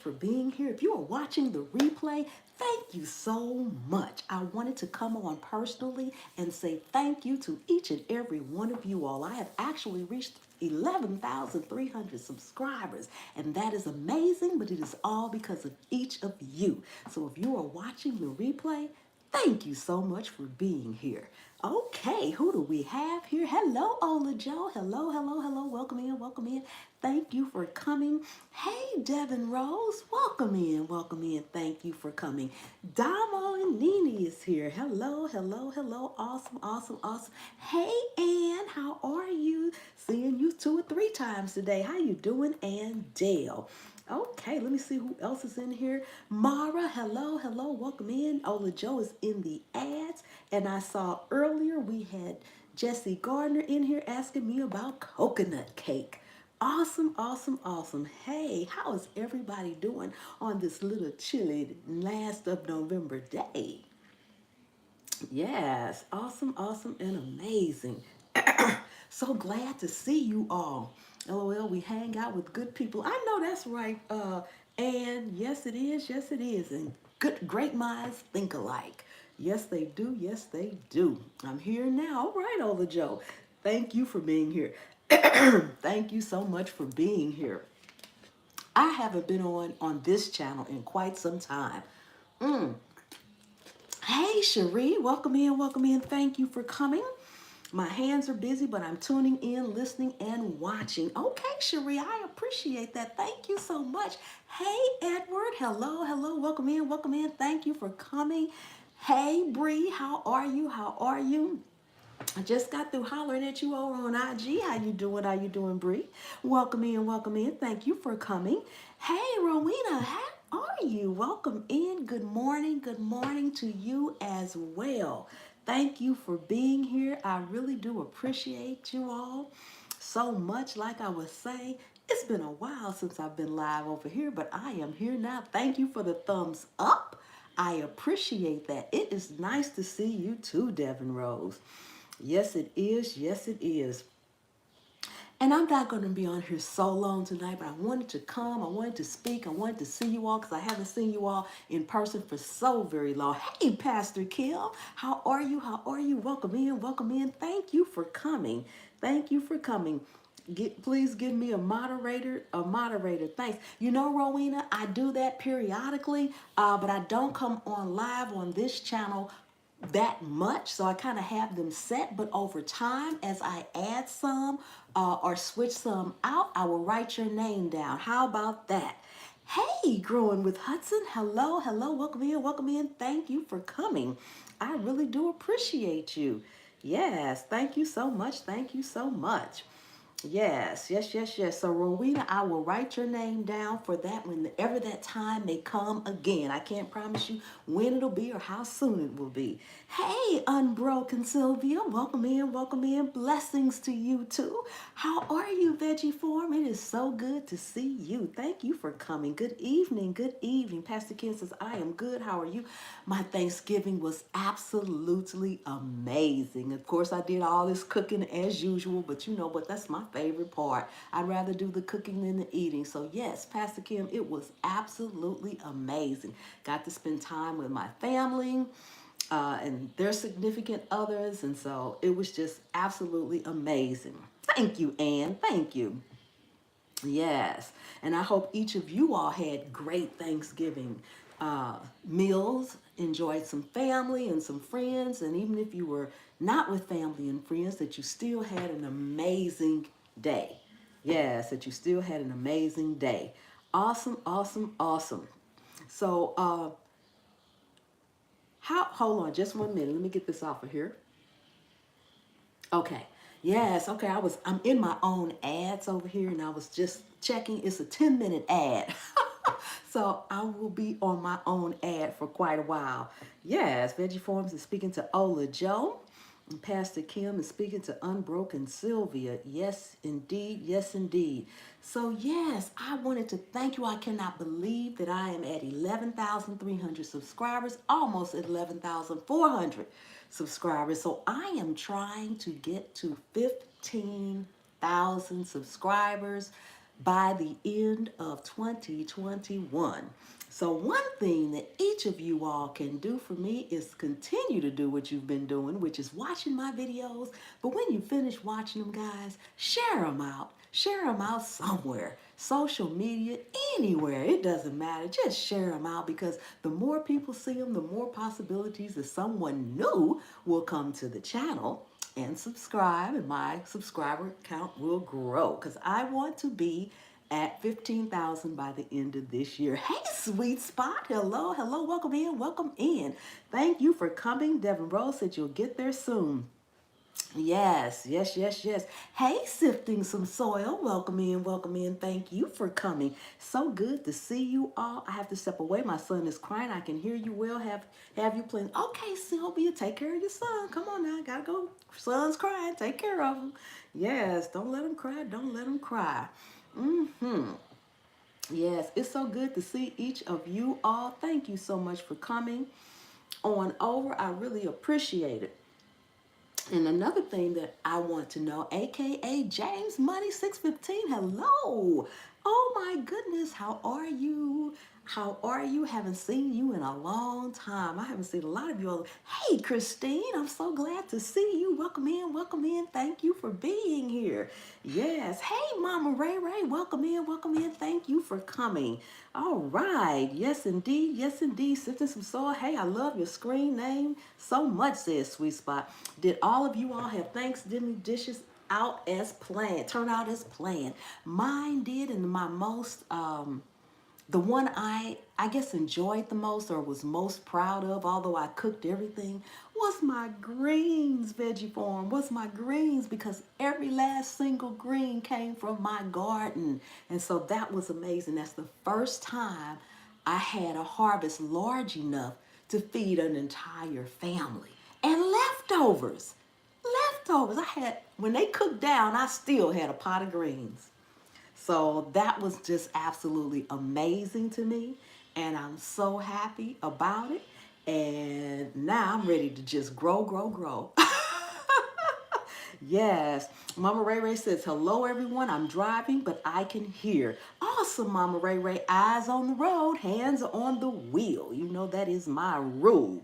for being here. If you are watching the replay, thank you so much. I wanted to come on personally and say thank you to each and every one of you all. I have actually reached 11,300 subscribers, and that is amazing, but it is all because of each of you. So if you are watching the replay, thank you so much for being here. Okay, who do we have here? Hello, Ola Joe. Hello, hello, hello. Welcome in, welcome in. Thank you for coming. Hey, Devin Rose. Welcome in, welcome in. Thank you for coming. Damo and Nene is here. Hello, hello, hello. Awesome, awesome, awesome. Hey, Ann, how are you? Seeing you 2 or 3 times today. How you doing, Ann Dale? Okay, let me see who else is in here. Mara, hello, hello, welcome in. Ola Joe is in the ads. And I saw earlier we had Jesse Gardner in here asking me about coconut cake. Awesome, awesome, awesome. Hey, how is everybody doing on this little chilly last of November day? Yes, awesome, awesome, and amazing. So glad to see you all. LOL, we hang out with good people. I know that's right. And yes, it is. Yes, it is. And great minds think alike. Yes, they do. Yes, they do. I'm here now. All right, Ola Joe. Thank you for being here. Thank you so much for being here. I haven't been on this channel in quite some time. Mm. Hey, Cherie, welcome in, welcome in. Thank you for coming. My hands are busy, but I'm tuning in, listening, and watching. Okay, Cherie, I appreciate that. Thank you so much. Hey, Edward, hello, hello. Welcome in, welcome in. Thank you for coming. Hey, Bree, how are you? How are you? I just got through hollering at you over on IG. How you doing? How you doing, Bree? Welcome in, welcome in. Thank you for coming. Hey, Rowena, how are you? Welcome in. Good morning to you as well. Thank you for being here. I really do appreciate you all so much. Like I was saying, it's been a while since I've been live over here, but I am here now. Thank you for the thumbs up. I appreciate that. It is nice to see you too, Devin Rose. Yes, it is. Yes, it is. And I'm not going to be on here so long tonight, but I wanted to come. I wanted to speak. I wanted to see you all because I haven't seen you all in person for so very long. Hey, Pastor Kim, how are you? How are you? Welcome in. Welcome in. Thank you for coming. Thank you for coming. Please give me a moderator. A moderator. Thanks. You know, Rowena, I do that periodically, but I don't come on live on this channel that much, so I kind of have them set, but over time as I add some or switch some out, I will write your name down. How about that? Hey, Growing with Hudson, hello, hello, welcome in, thank you for coming. I really do appreciate you. Yes, thank you so much, thank you so much. Yes, yes, yes, yes. So, Rowena, I will write your name down for that whenever that time may come again. I can't promise you when it'll be or how soon it will be. Hey, Unbroken Sylvia, welcome in, welcome in. Blessings to you too. How are you, Veggie Form? It is so good to see you. Thank you for coming. Good evening, good evening. Pastor Ken says, I am good. How are you? My Thanksgiving was absolutely amazing. Of course, I did all this cooking as usual, but you know what? That's my favorite part. I'd rather do the cooking than the eating. So yes, Pastor Kim, it was absolutely amazing. Got to spend time with my family and their significant others, and so it was just absolutely amazing. Thank you, Anne. Thank you. Yes, and I hope each of you all had great Thanksgiving meals, enjoyed some family and some friends, and even if you were not with family and friends, that you still had an amazing day. Yes, that you still had an amazing day. Awesome, awesome, awesome. So, hold on just 1 minute. Let me get this off of here. Okay. Yes, okay. I'm in my own ads over here and I was just checking. It's a 10-minute ad. So I will be on my own ad for quite a while. Yes, Veggie Forms is speaking to Ola Joe. And Pastor Kim is speaking to Unbroken Sylvia. Yes, indeed. Yes, indeed. So, yes, I wanted to thank you. I cannot believe that I am at 11,300 subscribers, almost 11,400 subscribers. So, I am trying to get to 15,000 subscribers. by the end of 2021. So, one thing that each of you all can do for me is continue to do what you've been doing, which is watching my videos. But when you finish watching them, guys, share them out. Share them out somewhere. Social media, anywhere. It doesn't matter. Just share them out because the more people see them, the more possibilities that someone new will come to the channel and subscribe, and my subscriber count will grow because I want to be at 15,000 by the end of this year. Hey, sweet spot. Hello, hello. Welcome in. Welcome in. Thank you for coming. Devin Rose said you'll get there soon. Yes, yes, yes, yes. Hey, sifting some soil. Welcome in, welcome in. Thank you for coming. So good to see you all. I have to step away. My son is crying. I can hear you well. Have you playing? Okay, Sylvia, take care of your son. Come on now, gotta go. Son's crying. Take care of him. Yes, don't let him cry. Don't let him cry. Mm-hmm. Yes, it's so good to see each of you all. Thank you so much for coming on over. I really appreciate it. And another thing that I want to know, aka James Money 615, hello. Oh my goodness, how are you? How are you? Haven't seen you in a long time. I haven't seen a lot of you all. Hey, Christine, I'm so glad to see you. Welcome in, welcome in. Thank you for being here. Yes. Hey, Mama Ray Ray, welcome in, welcome in. Thank you for coming. All right. Yes, indeed. Yes, indeed. Sifting some soil. Hey, I love your screen name so much, says Sweet Spot. Did all of you all have Thanksgiving dishes out as planned? Turn out as planned. Mine did, and my most the one I guess enjoyed the most or was most proud of, although I cooked everything, was my greens veggie farm. Was my greens because every last single green came from my garden. And so that was amazing. That's the first time I had a harvest large enough to feed an entire family. And leftovers. Leftovers. I had when they cooked down, I still had a pot of greens. So that was just absolutely amazing to me. And I'm so happy about it. And now I'm ready to just grow, grow, grow. Yes. Mama Ray Ray says, hello, everyone. I'm driving, but I can hear. Awesome, Mama Ray Ray. Eyes on the road, hands on the wheel. You know, that is my rule.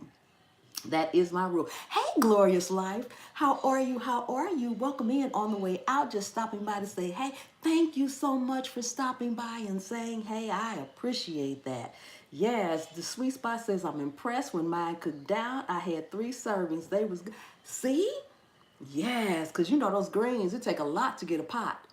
That is my rule. Hey, Glorious Life. How are you? How are you? Welcome in on the way out. Just stopping by to say, hey, thank you so much for stopping by and saying, hey, I appreciate that. Yes, the Sweet Spot says, I'm impressed when mine cooked down. I had 3 servings. They was, see? Yes, because you know those greens, it take a lot to get a pot.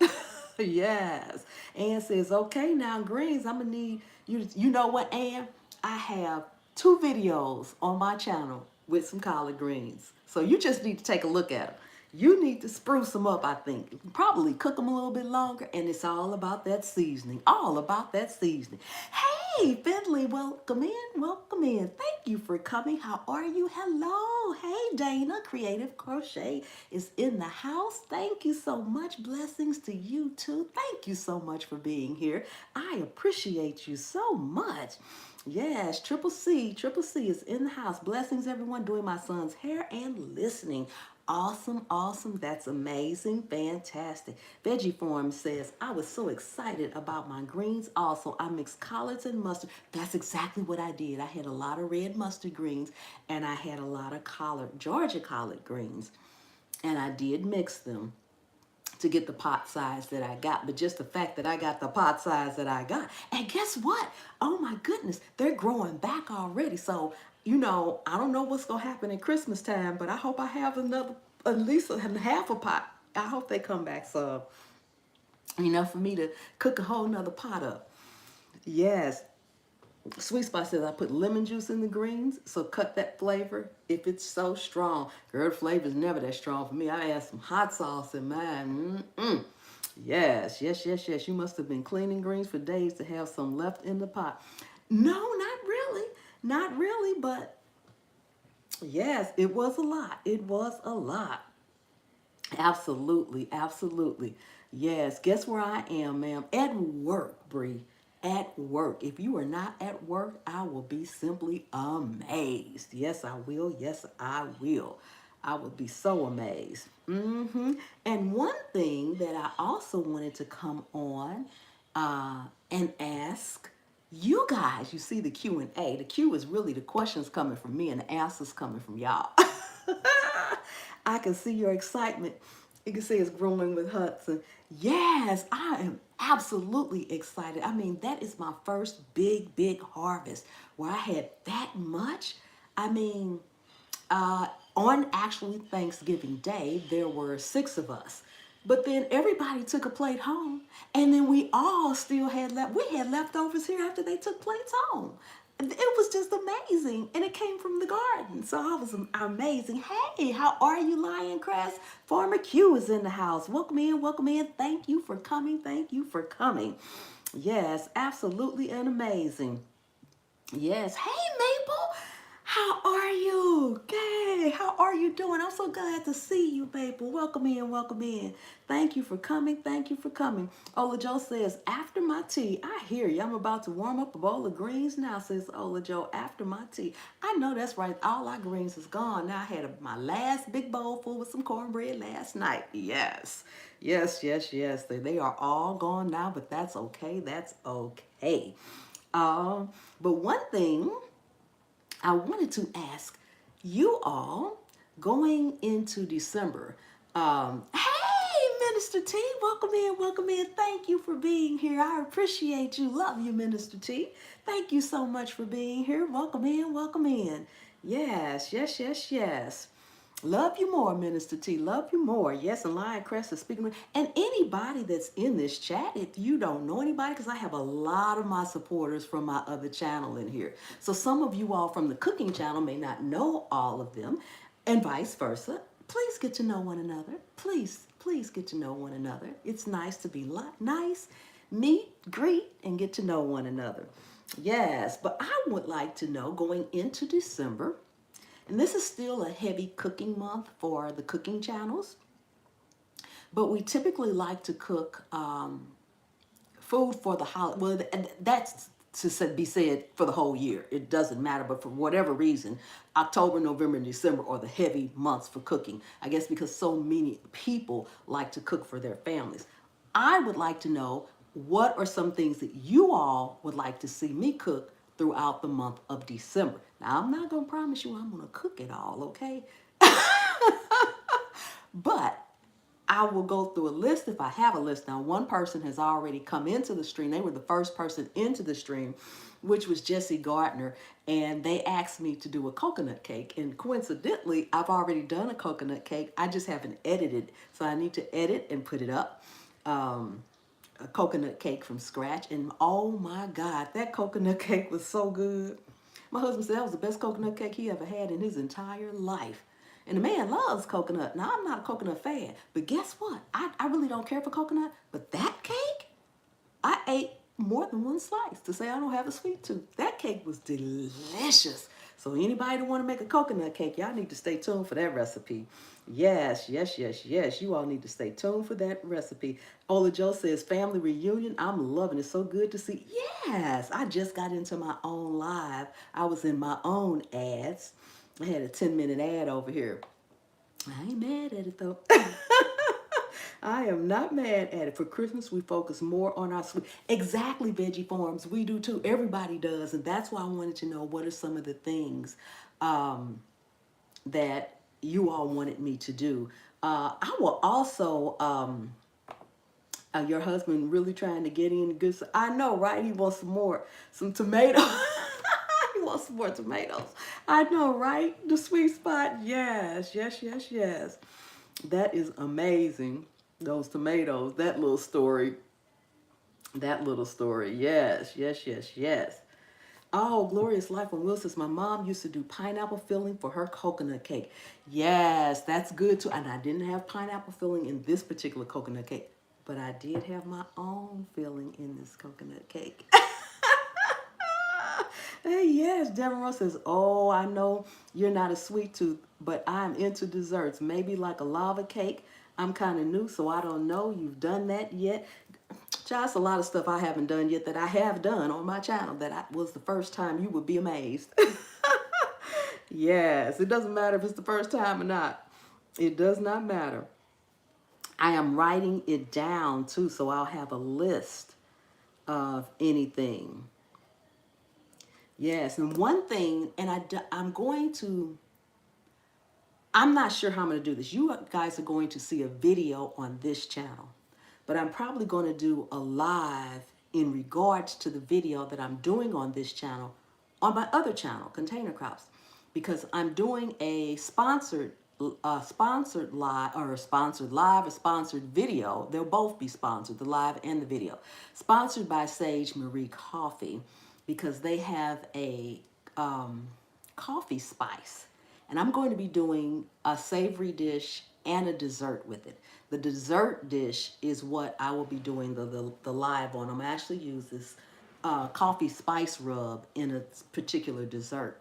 Yes. Ann says, okay, now greens, I'm going to need you. You know what, Ann? I have 2 videos on my channel with some collard greens. So you just need to take a look at them. You need to spruce them up, I think. Probably cook them a little bit longer, and it's all about that seasoning. All about that seasoning. Hey, Finley, welcome in, welcome in. Thank you for coming. How are you? Hello. Hey, Dana, Creative Crochet is in the house. Thank you so much. Blessings to you, too. Thank you so much for being here. I appreciate you so much. Yes, Triple C is in the house. Blessings, everyone, doing my son's hair and listening. Awesome, awesome. That's amazing. Fantastic. Veggie Form says, I was so excited about my greens. Also, I mixed collards and mustard. That's exactly what I did. I had a lot of red mustard greens and I had a lot of Georgia collard greens. And I did mix them to get the pot size that I got. But just the fact that I got the pot size that I got. And guess what? Oh my goodness, they're growing back already. So, you know, I don't know what's going to happen at Christmas time, but I hope I have another, at least half a pot. I hope they come back so, for me to cook a whole nother pot up. Yes. Sweet Spot says I put lemon juice in the greens, so cut that flavor if it's so strong. Girl, the flavor is never that strong for me. I add some hot sauce in mine. Yes, yes, yes, yes. You must have been cleaning greens for days to have some left in the pot. No, not really. Not really, but yes, it was a lot. It was a lot. Absolutely, absolutely. Yes, guess where I am, ma'am? At work, Bree. At work. If you are not at work, I will be simply amazed. Yes, I will. Yes, I will. I would be so amazed. And one thing that I also wanted to come on and ask you guys. You see the Q&A. The Q is really the questions coming from me and the answers coming from y'all. I can see your excitement. You can see it's growing with Hudson. Yes, I am absolutely excited. I mean, that is my first big harvest where I had that much. I mean, uh, on actually Thanksgiving Day, there were 6 of us. But then everybody took a plate home, and then we all still had left. We had leftovers here after they took plates home. It was just amazing, and it came from the garden. So I was amazing. Hey, how are you, Lion Crest? Farmer Q is in the house. Welcome in, welcome in. Thank you for coming. Thank you for coming. Yes, absolutely and amazing. Yes. Hey, Maple. How are you? Hey, how are you doing? I'm so glad to see you, Maple. Welcome in, welcome in. Thank you for coming. Thank you for coming. Ola Joe says, after my tea, I hear you. I'm about to warm up a bowl of greens now, says Ola Joe, after my tea. I know that's right. All our greens is gone. Now I had my last big bowl full with some cornbread last night. Yes. Yes, yes, yes. They are all gone now, but that's okay. That's okay. Um, but one thing I wanted to ask you all going into December. Hey, Minister T, welcome in, welcome in. Thank you for being here. I appreciate you. Love you, Minister T. Thank you so much for being here. Welcome in, welcome in. Yes, yes, yes, yes. Love you more, Minister T. Love you more. Yes, and Lion Crest is speaking. And anybody that's in this chat, if you don't know anybody, because I have a lot of my supporters from my other channel in here. So some of you all from the cooking channel may not know all of them, and vice versa. Please get to know one another. Please get to know one another. It's nice to be nice, meet, greet, and get to know one another. Yes, but I would like to know going into December, and this is still a heavy cooking month for the cooking channels, but we typically like to cook food for the holiday. Well, and that's to be said for the whole year. It doesn't matter, but for whatever reason, October, November, and December are the heavy months for cooking. I guess because so many people like to cook for their families. I would like to know what are some things that you all would like to see me cook throughout the month of December. Now, I'm not going to promise you I'm going to cook it all, okay? But I will go through a list if I have a list. Now, one person has already come into the stream. They were the first person into the stream, which was Jesse Gardner. And they asked me to do a coconut cake. And coincidentally, I've already done a coconut cake. I just haven't edited. So I need to edit and put it up. A coconut cake from scratch. And oh my God, that coconut cake was so good. My husband said that was the best coconut cake he ever had in his entire life. And the man loves coconut. Now, I'm not a coconut fan, but guess what? I really don't care for coconut, but that cake, I ate more than one slice to say I don't have a sweet tooth. That cake was delicious. So anybody that want to make a coconut cake, y'all need to stay tuned for that recipe. Yes, yes, yes, yes. You all need to stay tuned for that recipe. Ola Joe says, family reunion. I'm loving it. So good to see. Yes, I just got into my own live. I was in my own ads. I had a 10-minute ad over here. I ain't mad at it though. I am not mad at it. For Christmas, we focus more on our sweet. Exactly, Veggie Farms. We do too. Everybody does. And that's why I wanted to know what are some of the things that you all wanted me to do. I will also, your husband really trying to get in good. I know, right? He wants some tomatoes. He wants some more tomatoes. I know, right? The sweet spot. Yes, yes, yes, yes. That is amazing. Those tomatoes, that little story. That little story. Yes, yes, yes, yes. Oh, Glorious Life from Will says, my mom used to do pineapple filling for her coconut cake. Yes, that's good too. And I didn't have pineapple filling in this particular coconut cake, but I did have my own filling in this coconut cake. Hey, yes, Deborah says, oh, I know you're not a sweet tooth, but I'm into desserts. Maybe like a lava cake. I'm kind of new, so I don't know. You've done that yet? Just a lot of stuff I haven't done yet that I have done on my channel that was the first time. You would be amazed. Yes, it doesn't matter if it's the first time or not. It does not matter. I am writing it down too, so I'll have a list of anything. Yes, and one thing, and I'm going to, I'm not sure how I'm going to do this. You guys are going to see a video on this channel, but I'm probably going to do a live in regards to the video that I'm doing on this channel on my other channel, Container Crops, because I'm doing a sponsored live or a sponsored video. They'll both be sponsored, the live and the video, sponsored by Sage Marie Coffee, because they have a coffee spice, and I'm going to be doing a savory dish and a dessert with it. The dessert dish is what I will be doing the live on. I'm actually use this coffee spice rub in a particular dessert.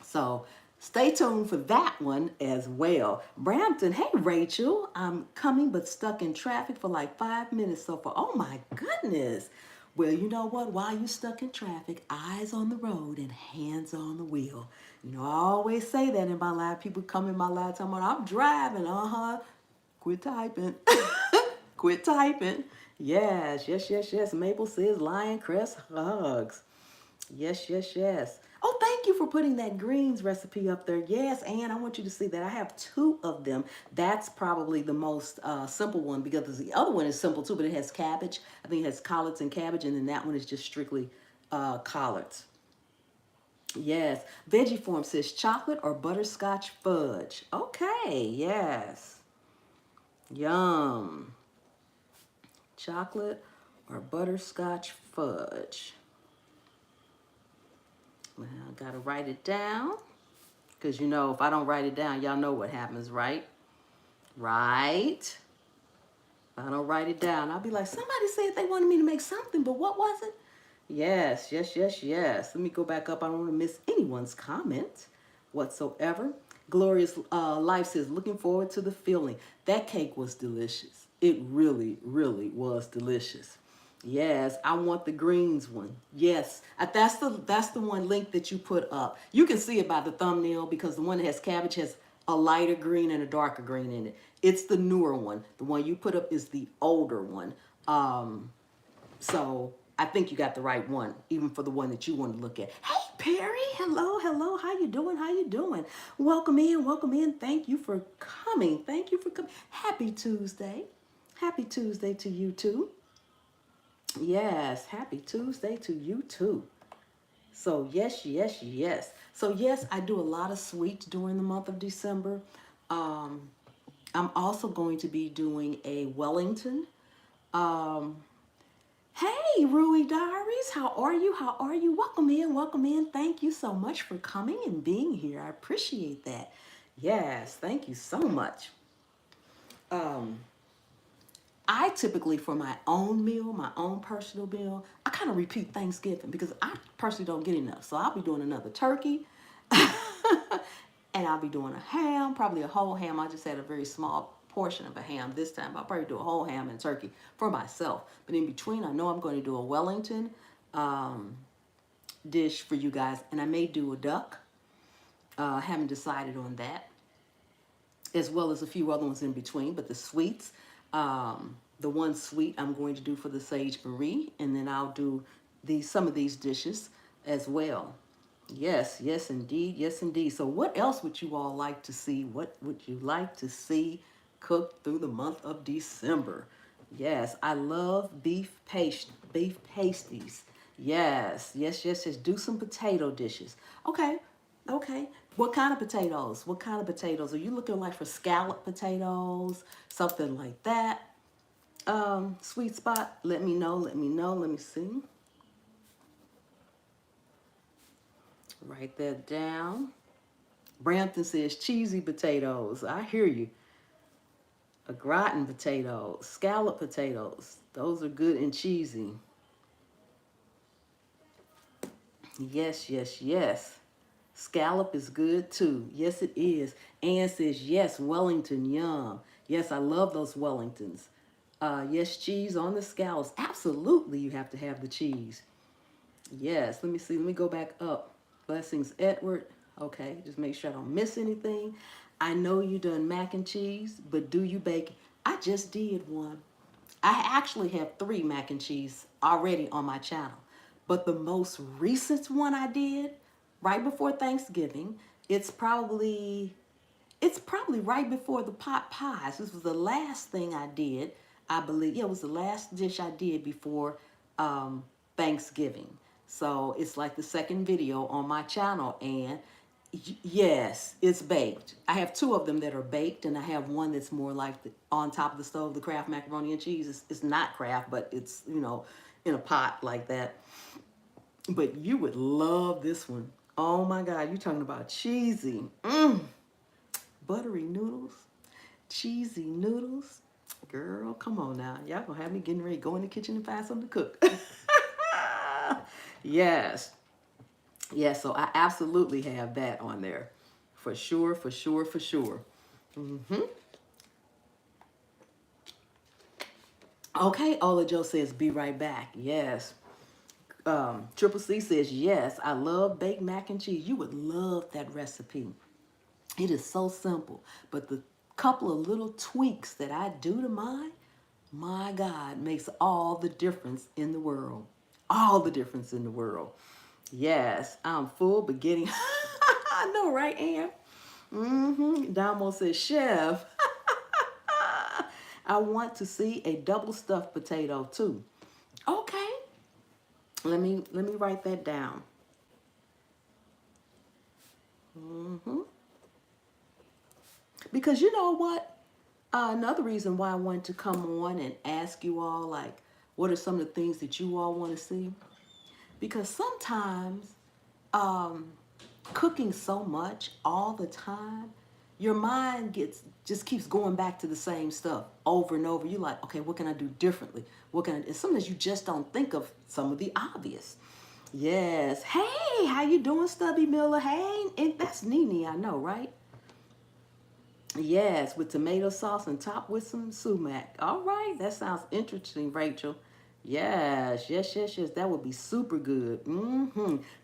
So stay tuned for that one as well. Brampton, hey Rachel, I'm coming but stuck in traffic for like 5 minutes so far. Oh my goodness. Well, you know what? While you're stuck in traffic, eyes on the road and hands on the wheel. You know, I always say that in my live. People come in my live talking about, I'm driving. Quit typing. Quit typing. Yes, yes, yes, yes. Maple says Lion Crest hugs. Yes, yes, yes. Oh, thank you for putting that greens recipe up there. Yes, and I want you to see that I have two of them. That's probably the most simple one, because the other one is simple too, but it has cabbage. I think it has collards and cabbage, and then that one is just strictly collards. Yes. Veggie Form says chocolate or butterscotch fudge. Okay, yes. Yum. Chocolate or butterscotch fudge. Well, I gotta write it down, because you know, if I don't write it down, y'all know what happens, right? Right? If I don't write it down, I'll be like, somebody said they wanted me to make something, but what was it? Yes, yes, yes, yes. Let me go back up. I don't want to miss anyone's comment whatsoever. Glorious Life says, looking forward to the filling. That cake was delicious. It really, really was delicious. Yes, I want the greens one. Yes, that's the one link that you put up. You can see it by the thumbnail, because the one that has cabbage has a lighter green and a darker green in it. It's the newer one. The one you put up is the older one. So I think you got the right one, even for the one that you want to look at. Hey Perry, hello, hello. How you doing? How you doing? Welcome in, welcome in. Thank you for coming. Thank you for coming. Happy Tuesday. Happy Tuesday to you too. Yes, happy Tuesday to you too. So yes, yes, yes. So yes, I do a lot of sweets during the month of December. Um, I'm also going to be doing a Wellington. Um, Hey, Rui Diaries, how are you? How are you? Welcome in, welcome in. Thank you so much for coming and being here. I appreciate that. Yes, thank you so much. Um, I typically, for my own meal, my own personal meal, I kind of repeat Thanksgiving, because I personally don't get enough. So I'll be doing another turkey, and I'll be doing a ham, probably a whole ham. I just had a very small portion of a ham this time. I'll probably do a whole ham and turkey for myself. But in between, I know I'm going to do a Wellington um, dish for you guys, and I may do a duck. I haven't decided on that, as well as a few other ones in between. But the sweets, the one sweet I'm going to do for the Sage Marie, and then I'll do some of these dishes as well. Yes, yes, indeed. Yes, indeed. So what else would you all like to see? What would you like to see cooked through the month of December? Yes, I love beef pasties. Yes, yes, yes, yes. Do some potato dishes. Okay, okay. What kind of potatoes? What kind of potatoes? Are you looking like for scallop potatoes? Something like that? Sweet spot? Let me know, let me know. Let me see. Write that down. Brampton says cheesy potatoes. I hear you. A gratin potato, scallop potatoes. Those are good and cheesy. Yes, yes, yes. Scallop is good too. Yes, it is. Ann says, yes, Wellington, yum. Yes, I love those Wellingtons. Yes, cheese on the scallops. Absolutely, you have to have the cheese. Yes, let me see. Let me go back up. Blessings, Edward. Okay, just make sure I don't miss anything. I know you done mac and cheese, but do you bake? I just did one. I actually have 3 mac and cheese already on my channel. But the most recent one I did right before Thanksgiving, it's probably right before the pot pies. This was the last thing I did, I believe. Yeah, it was the last dish I did before Thanksgiving. So it's like the second video on my channel, and yes, it's baked. I have 2 of them that are baked, and I have one that's more like on top of the stove, the Kraft macaroni and cheese. It's not Kraft, but it's, in a pot like that. But you would love this one. Oh my God, you're talking about cheesy. Buttery noodles, cheesy noodles. Girl, come on now. Y'all gonna have me getting ready, go in the kitchen and find something to cook. Yes. Yes, so I absolutely have that on there. For sure, for sure, for sure. Okay, Ola Joe says, be right back. Yes. Triple C says, yes, I love baked mac and cheese. You would love that recipe. It is so simple, but the couple of little tweaks that I do to mine, my God, makes all the difference in the world. All the difference in the world. Yes, I'm full, but getting, I know, right, Ann? Damo says, Chef, I want to see a double stuffed potato too. Okay, let me write that down. Because you know what? Another reason why I wanted to come on and ask you all, like, what are some of the things that you all want to see? Because sometimes cooking so much all the time, your mind just keeps going back to the same stuff over and over. You're like, okay, what can I do differently? What can I? And sometimes you just don't think of some of the obvious. Yes. Hey, how you doing, Stubby Miller? Hey, and that's Nene, I know, right? Yes, with tomato sauce and topped with some sumac. All right, that sounds interesting, Rachel. Yes, yes, yes, yes. That would be super good.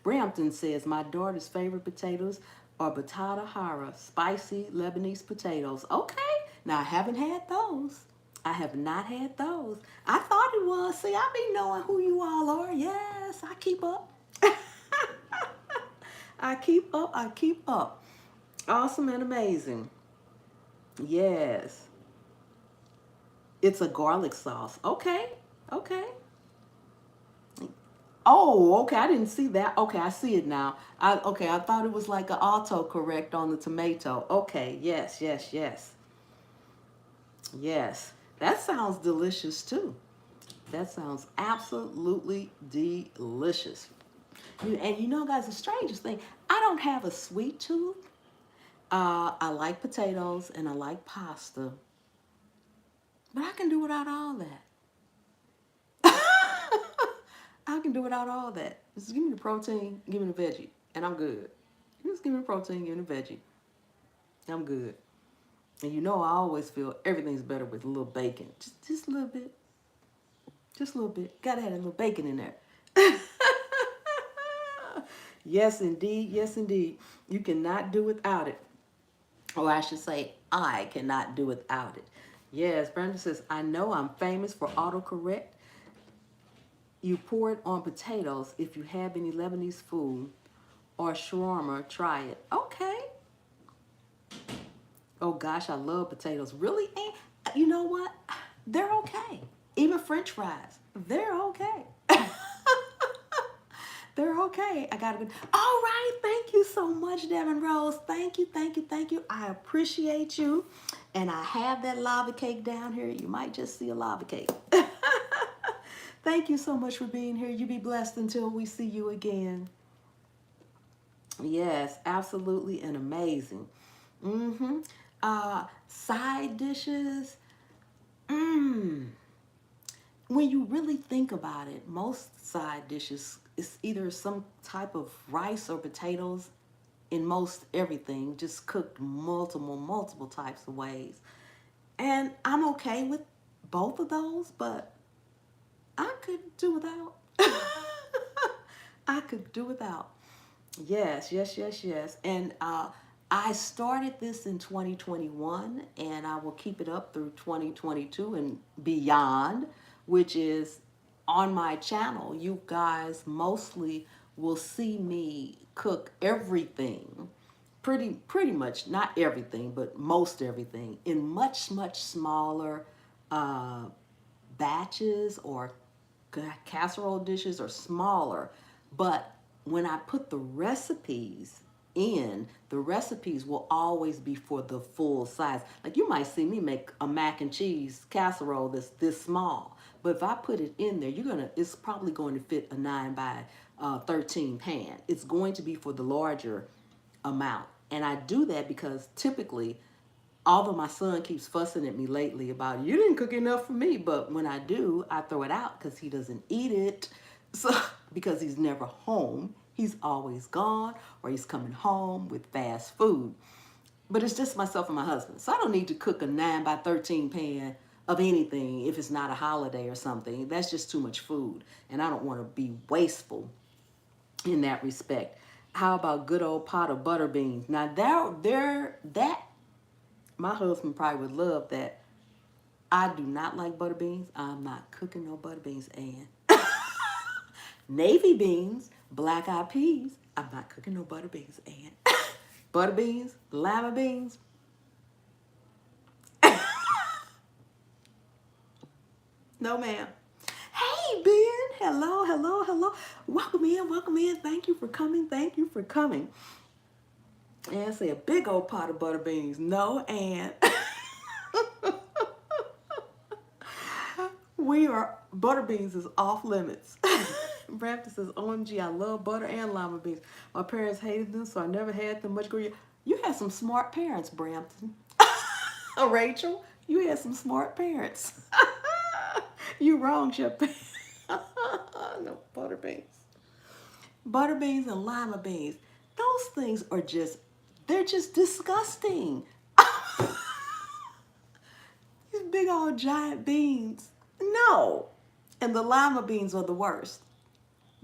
Brampton says, my daughter's favorite potatoes are batata hara, spicy Lebanese potatoes. Okay, now I haven't had those. I have not had those. I thought it was. See, I be knowing who you all are. Yes, I keep up. I keep up. I keep up. Awesome and amazing. Yes. It's a garlic sauce. Okay. Okay. Oh, okay. I didn't see that. Okay, I see it now. I thought it was like an autocorrect on the tomato. Okay. Yes, yes, yes. Yes. That sounds delicious too. That sounds absolutely delicious. And you know, guys, the strangest thing, I don't have a sweet tooth. I like potatoes and I like pasta, but I can do without all that. I can do without all that. Just give me the protein, give me the veggie, and I'm good. Just give me the protein, give me the veggie. I'm good. And you know I always feel everything's better with a little bacon. Just a little bit. Just a little bit. Gotta have a little bacon in there. Yes, indeed. Yes, indeed. You cannot do without it. Or I should say, I cannot do without it. Yes, Brenda says, I know I'm famous for autocorrect. You pour it on potatoes. If you have any Lebanese food or shawarma, try it. Okay. Oh gosh, I love potatoes. Really? And you know what? They're okay. Even French fries, they're okay. They're okay. I got to go. All right. Thank you so much, Devin Rose. Thank you, thank you, thank you. I appreciate you. And I have that lava cake down here. You might just see a lava cake. Thank you so much for being here. You be blessed until we see you again. Yes, absolutely and amazing. Side dishes. When you really think about it, most side dishes is either some type of rice or potatoes in most everything, just cooked multiple types of ways. And I'm okay with both of those, but I could do without. I could do without. Yes, yes, yes, yes. And I started this in 2021 and I will keep it up through 2022 and beyond, which is on my channel. You guys mostly will see me cook everything, pretty much, not everything, but most everything in much smaller uh, batches or casserole dishes or smaller. But when I put the recipes in, the recipes will always be for the full size. Like you might see me make a mac and cheese casserole that's this small. But if I put it in there, it's probably going to fit a 9 by 13 pan. It's going to be for the larger amount. And I do that because typically, although my son keeps fussing at me lately about you didn't cook enough for me, but when I do, I throw it out because he doesn't eat it. So because he's never home, he's always gone or he's coming home with fast food. But it's just myself and my husband. So I don't need to cook a 9 by 13 pan of anything if it's not a holiday or something. That's just too much food. And I don't want to be wasteful in that respect. How about good old pot of butter beans? Now that my husband probably would love that. I do not like butter beans. I'm not cooking no butter beans. And navy beans, black eyed peas. I'm not cooking no butter beans. And butter beans, lima beans. No, ma'am. Hey, Ben. Hello. Welcome in. Thank you for coming. And say a big old pot of butter beans. No, and butter beans is off limits. Brampton says, OMG, I love butter and lima beans. My parents hated them, so I never had them much growing up. You had some smart parents, Brampton. Rachel, you had some smart parents. You wrong, Chef. No, butter beans. Butter beans and lima beans. Those things they're just disgusting. These big old giant beans. No. And the lima beans are the worst.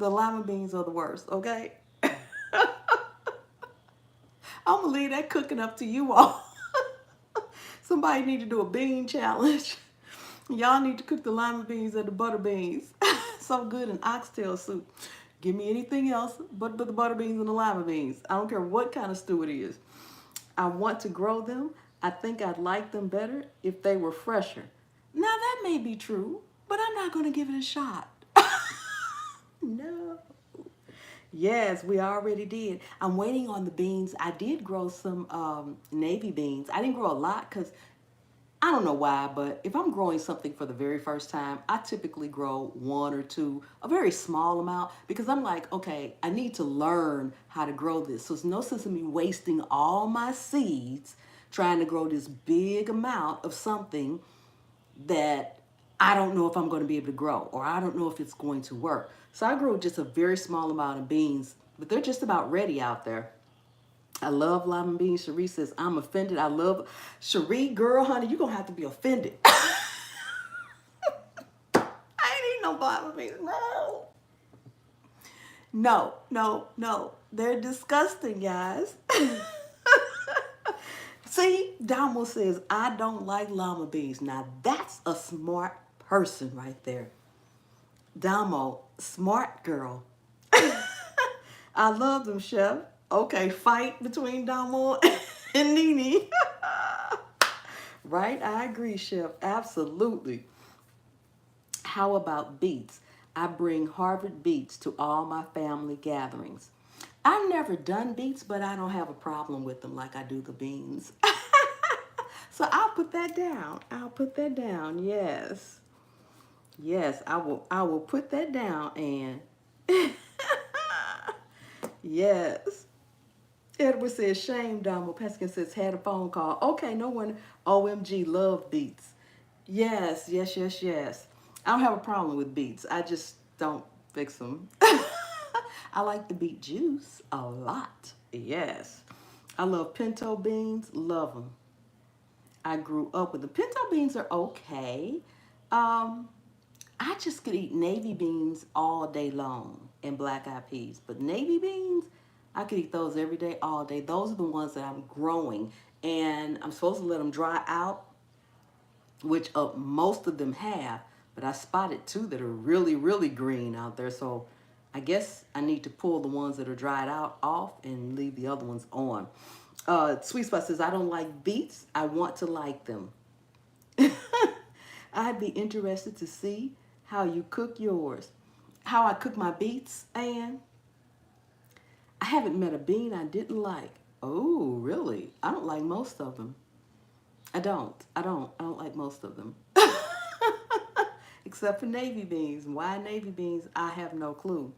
Okay? I'm going to leave that cooking up to you all. Somebody need to do a bean challenge. Y'all need to cook the lima beans and the butter beans. So good in oxtail soup. Give me anything else but the butter beans and the lima beans. I don't care what kind of stew it is. I want to grow them. I think I'd like them better if they were fresher. Now that may be true, but I'm not going to give it a shot. No. Yes, we already did. I'm waiting on the beans. I did grow some navy beans. I didn't grow a lot because I don't know why, but if I'm growing something for the very first time, I typically grow one or two, a very small amount, because I'm like, okay, I need to learn how to grow this. So it's no sense in me wasting all my seeds trying to grow this big amount of something that I don't know if I'm going to be able to grow, or I don't know if it's going to work. So I grew just a very small amount of beans, but they're just about ready out there. I love lima beans. Cherie says, I'm offended. I love Cherie, girl, honey, you're going to have to be offended. I ain't eating no lima beans. No. They're disgusting, guys. See, Damo says, I don't like lima beans. Now, that's a smart person right there. Damo, smart girl. I love them, Chef. Okay, fight between Damo and Nene. Right? I agree, Chef. Absolutely. How about beets? I bring Harvard beets to all my family gatherings. I've never done beets, but I don't have a problem with them like I do the beans. So I'll put that down. Yes. Yes, I will put that down, and yes. Edward says, shame, Donald. Peskin says, had a phone call. Okay, no one. OMG, love beets. Yes. I don't have a problem with beets. I just don't fix them. I like the beet juice a lot. Yes. I love pinto beans. Love them. I grew up with them. Pinto beans are okay. I just could eat navy beans all day long and black eyed peas. But navy beans, I could eat those every day, all day. Those are the ones that I'm growing, and I'm supposed to let them dry out, which most of them have, but I spotted two that are really, really green out there. So I guess I need to pull the ones that are dried out off and leave the other ones on. Sweet Spot says, I don't like beets. I want to like them. I'd be interested to see how you cook yours. How I cook my beets, and I haven't met a bean I didn't like. Oh, really? I don't like most of them. I don't like most of them. Except for navy beans. Why navy beans? I have no clue.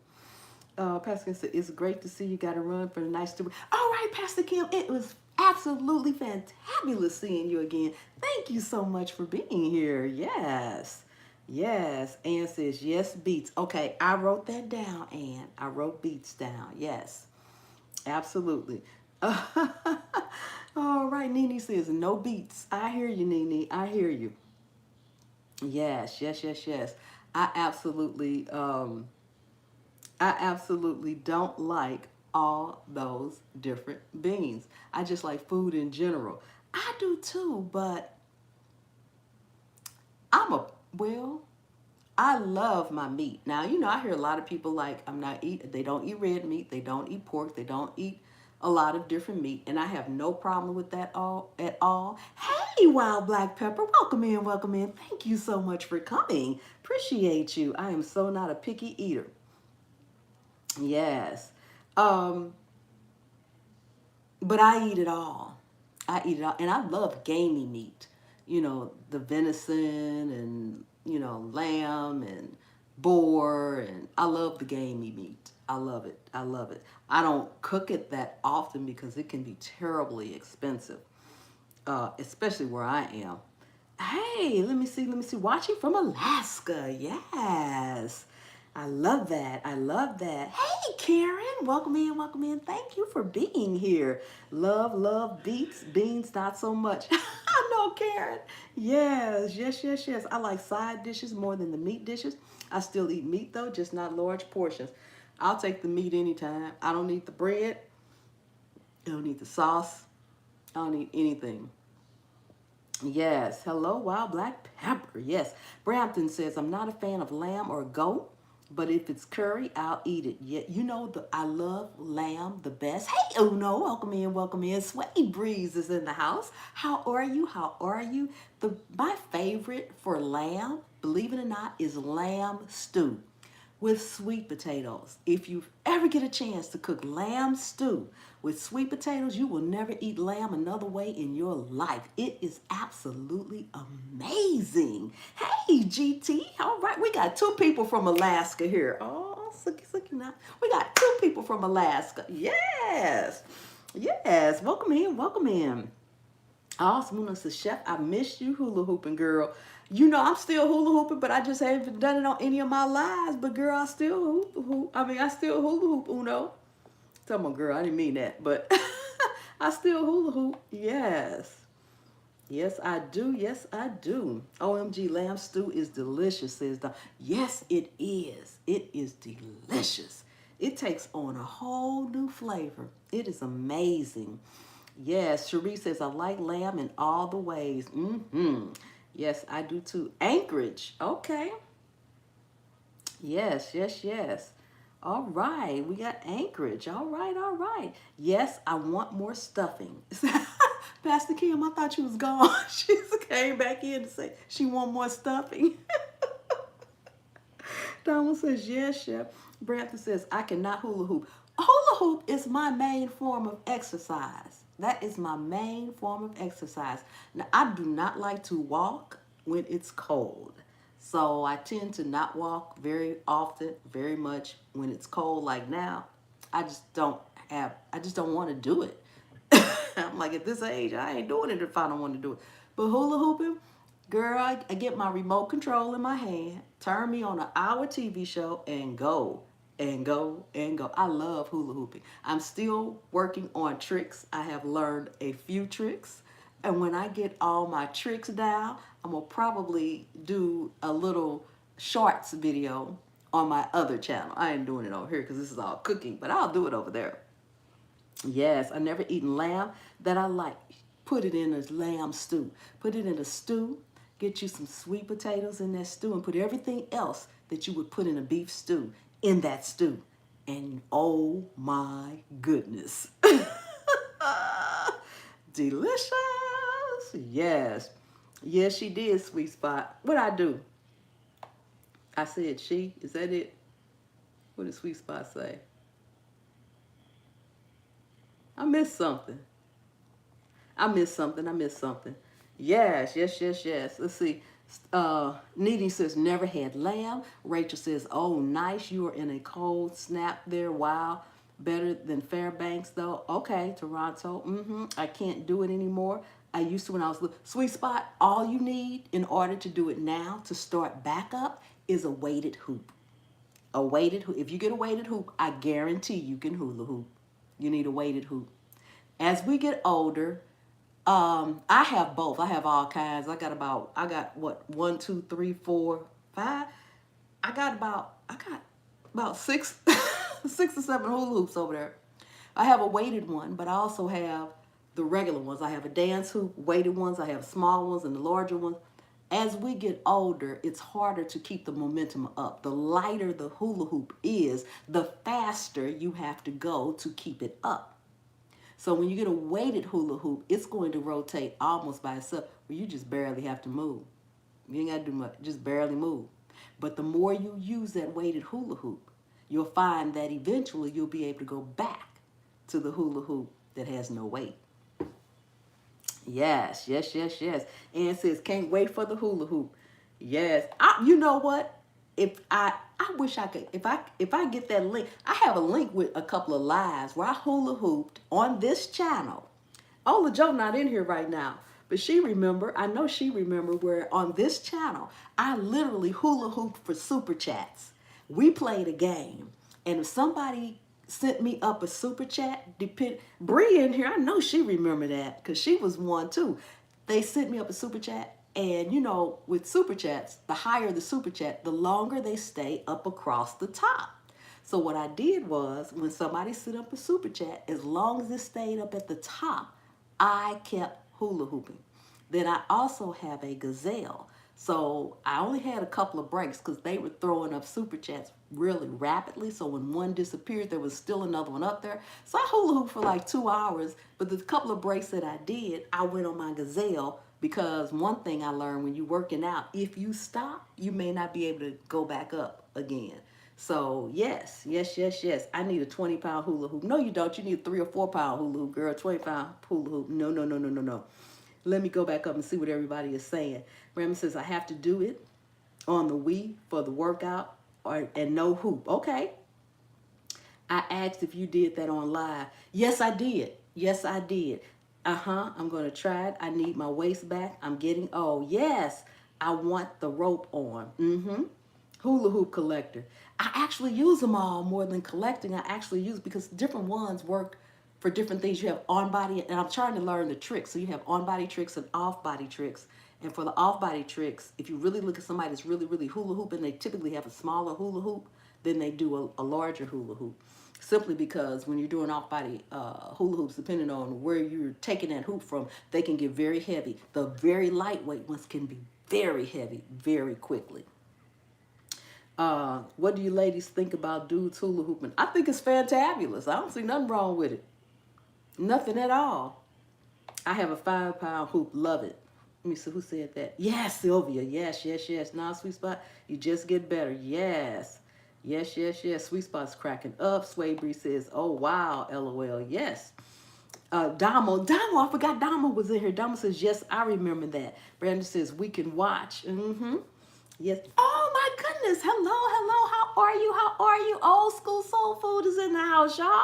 Pastor Kim said, it's great to see you got to run for the nice to. All right, Pastor Kim, it was absolutely fantabulous seeing you again. Thank you so much for being here. Yes. Yes. Ann says, yes, beets. Okay, I wrote that down, Ann. I wrote beets down. Yes. Absolutely. All right, Nene says, no beets. I hear you, Nene. I hear you. Yes, yes, yes, yes. I absolutely I absolutely don't like all those different beans. I just like food in general. I do too, but I'm a, well, I love my meat. Now, I hear a lot of people like, they don't eat red meat, they don't eat pork, they don't eat a lot of different meat, and I have no problem with that all at all. Hey, Wild Black Pepper, welcome in, welcome in. Thank you so much for coming. Appreciate you. I am so not a picky eater. Yes. Um, but I eat it all. I eat it all. And I love gamey meat. The venison and, lamb and boar. And I love the gamey meat. I love it. I love it. I don't cook it that often because it can be terribly expensive, especially where I am. Hey, let me see, let me see. Watching from Alaska. Yes. I love that. I love that. Hey, Karen. Welcome in, welcome in. Thank you for being here. Love, love, beans, not so much. I know, Karen. Yes, yes, yes, yes. I like side dishes more than the meat dishes. I still eat meat, though, just not large portions. I'll take the meat anytime. I don't need the bread. I don't need the sauce. I don't need anything. Yes. Hello, Wild Black Pepper. Yes. Brampton says, I'm not a fan of lamb or goat, but if it's curry, I'll eat it. Yeah, I love lamb the best. Hey, Uno, welcome in, welcome in. Sweaty Breeze is in the house. How are you? How are you? My favorite for lamb, believe it or not, is lamb stew with sweet potatoes. If you ever get a chance to cook lamb stew with sweet potatoes, you will never eat lamb another way in your life. It is absolutely amazing. Hey, GT. All right, we got two people from Alaska here. Oh, sucky now. We got two people from Alaska. Yes. Yes. Welcome in. Welcome in. Awesome. Muna says, Chef, I missed you hula hooping, girl. I'm still hula hooping, but I just haven't done it on any of my lives. But girl, I still hoop. I still hula hoop, Uno. Tell my girl, I didn't mean that, but I still hula hoop. Yes. Yes, I do. Yes, I do. OMG, lamb stew is delicious, says Don. Yes, it is. It is delicious. It takes on a whole new flavor. It is amazing. Yes, Cherie says, I like lamb in all the ways. Mm-hmm. Yes, I do too. Anchorage. Okay. Yes, yes, yes. All right. We got Anchorage. All right, all right. Yes, I want more stuffing. Pastor Kim, I thought you was gone. She came back in to say she want more stuffing. Donald says, yes, Chef. Brampton says, I cannot hula hoop. Hula hoop is my main form of exercise. That is my main form of exercise. Now, I do not like to walk when it's cold. So I tend to not walk very often, very much when it's cold like now. I just don't want to do it. I'm like, at this age, I ain't doing it if I don't want to do it. But hula hooping, girl, I get my remote control in my hand, turn me on an hour TV show, and go, and go, and go. I love hula hooping. I'm still working on tricks. I have learned a few tricks. And when I get all my tricks down, I'm going to probably do a little shorts video on my other channel. I ain't doing it over here because this is all cooking, but I'll do it over there. Yes, I never eaten lamb that I like. Put it in a lamb stew. Put it in a stew. Get you some sweet potatoes in that stew and put everything else that you would put in a beef stew in that stew. And oh my goodness. Delicious. Yes. Yes, she did, sweet spot. What I do? I said she. Is that it? What did sweet spot say? I missed something. I missed something. I missed something. Yes, yes, yes, yes. Let's see. Needy says never had lamb. Rachel says, oh, nice. You are in a cold snap there. Wow. Better than Fairbanks though. Okay, Toronto. I can't do it anymore. I used to when I was little. Sweet spot. All you need in order to do it now to start back up is a weighted hoop. A weighted hoop. If you get a weighted hoop, I guarantee you can hula hoop. You need a weighted hoop. As we get older, I have both. I have all kinds. I got what, one, two, three, four, five. I got about six, six or seven hula hoops over there. I have a weighted one, but I also have the regular ones. I have a dance hoop, weighted ones. I have small ones and the larger ones. As we get older, it's harder to keep the momentum up. The lighter the hula hoop is, the faster you have to go to keep it up. So when you get a weighted hula hoop, it's going to rotate almost by itself, where you just barely have to move. You ain't got to do much, just barely move. But the more you use that weighted hula hoop, you'll find that eventually you'll be able to go back to the hula hoop that has no weight. Yes, yes, yes, yes. Ann says, can't wait for the hula hoop. Yes. You know what? If I wish I could, if I get that link, I have a link with a couple of lives where I hula hooped on this channel. Ola Joe not in here right now, but I know she remember where on this channel, I literally hula hooped for super chats. We played a game, and if somebody sent me up a super chat, Bree in here, I know she remember that because she was one too. They sent me up a super chat, and you know, with super chats, the higher the super chat, the longer they stay up across the top. So what I did was, when somebody sent up a super chat, as long as it stayed up at the top, I kept hula hooping. Then I also have a gazelle. So I only had a couple of breaks because they were throwing up super chats really rapidly. So when one disappeared, there was still another one up there. So I hula hooped for like 2 hours. But the couple of breaks that I did, I went on my gazelle, because one thing I learned when you're working out, if you stop, you may not be able to go back up again. So yes, yes, yes, yes. I need a 20-pound hula hoop. No, you don't. You need a 3 or 4 pound hula hoop, girl. 20-pound hula hoop. No, no, no, no, no, no. Let me go back up and see what everybody is saying. Remy says, I have to do it on the Wii for the workout and no hoop. Okay. I asked if you did that on live. Yes, I did. Yes, I did. I'm going to try it. I need my waist back. I'm getting, oh, yes. I want the rope on. Hula hoop collector. I actually use them all more than collecting. I actually use, because different ones work for different things. You have on body, and I'm trying to learn the tricks. So you have on body tricks and off body tricks. And for the off body tricks, if you really look at somebody that's really, really hula hooping, they typically have a smaller hula hoop than they do a larger hula hoop. Simply because when you're doing off body hula hoops, depending on where you're taking that hoop from, they can get very heavy. The very lightweight ones can be very heavy very quickly. What do you ladies think about dudes hula hooping? I think it's fantabulous. I don't see nothing wrong with it. Nothing at all. I have a 5-pound hoop. Love it. Let me see who said that. Yes, Sylvia. Yes, yes, yes. Now, Sweet Spot, you just get better. Yes. Yes, yes, yes. Sweet Spot's cracking up. Sway Bree says, oh, wow, LOL. Yes. Damo, I forgot Damo was in here. Damo says, yes, I remember that. Brandon says, we can watch. Yes. Oh my goodness. Hello, hello. How are you? How are you? Old school soul food is in the house, y'all.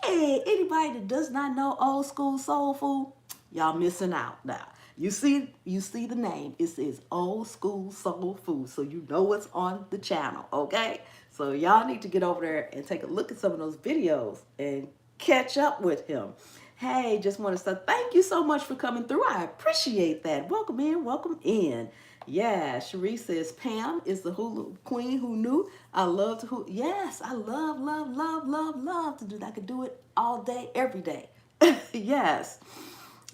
Hey, anybody that does not know old school soul food, y'all missing out now. You see the name. It says old school soul food. So you know what's on the channel, okay? So y'all need to get over there and take a look at some of those videos and catch up with him. Hey, just want to say thank you so much for coming through. I appreciate that. Welcome in, welcome in. Yeah, Cherie says Pam is the hula queen who knew. I love to hula. Yes, I love, love, love, love, love to do that. I could do it all day, every day. Yes.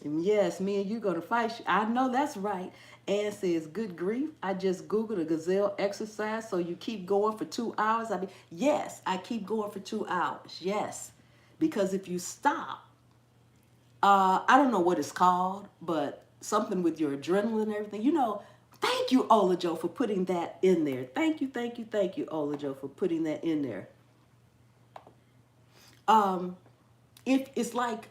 Yes, me and you gonna fight. I know that's right. Ann says, good grief. I just Googled a gazelle exercise. So you keep going for 2 hours. I mean, yes, I keep going for 2 hours. Yes. Because if you stop, I don't know what it's called, but something with your adrenaline and everything. Thank you, Olajo, for putting that in there. Thank you, thank you, thank you, Olajo, for putting that in there. Um, if it's like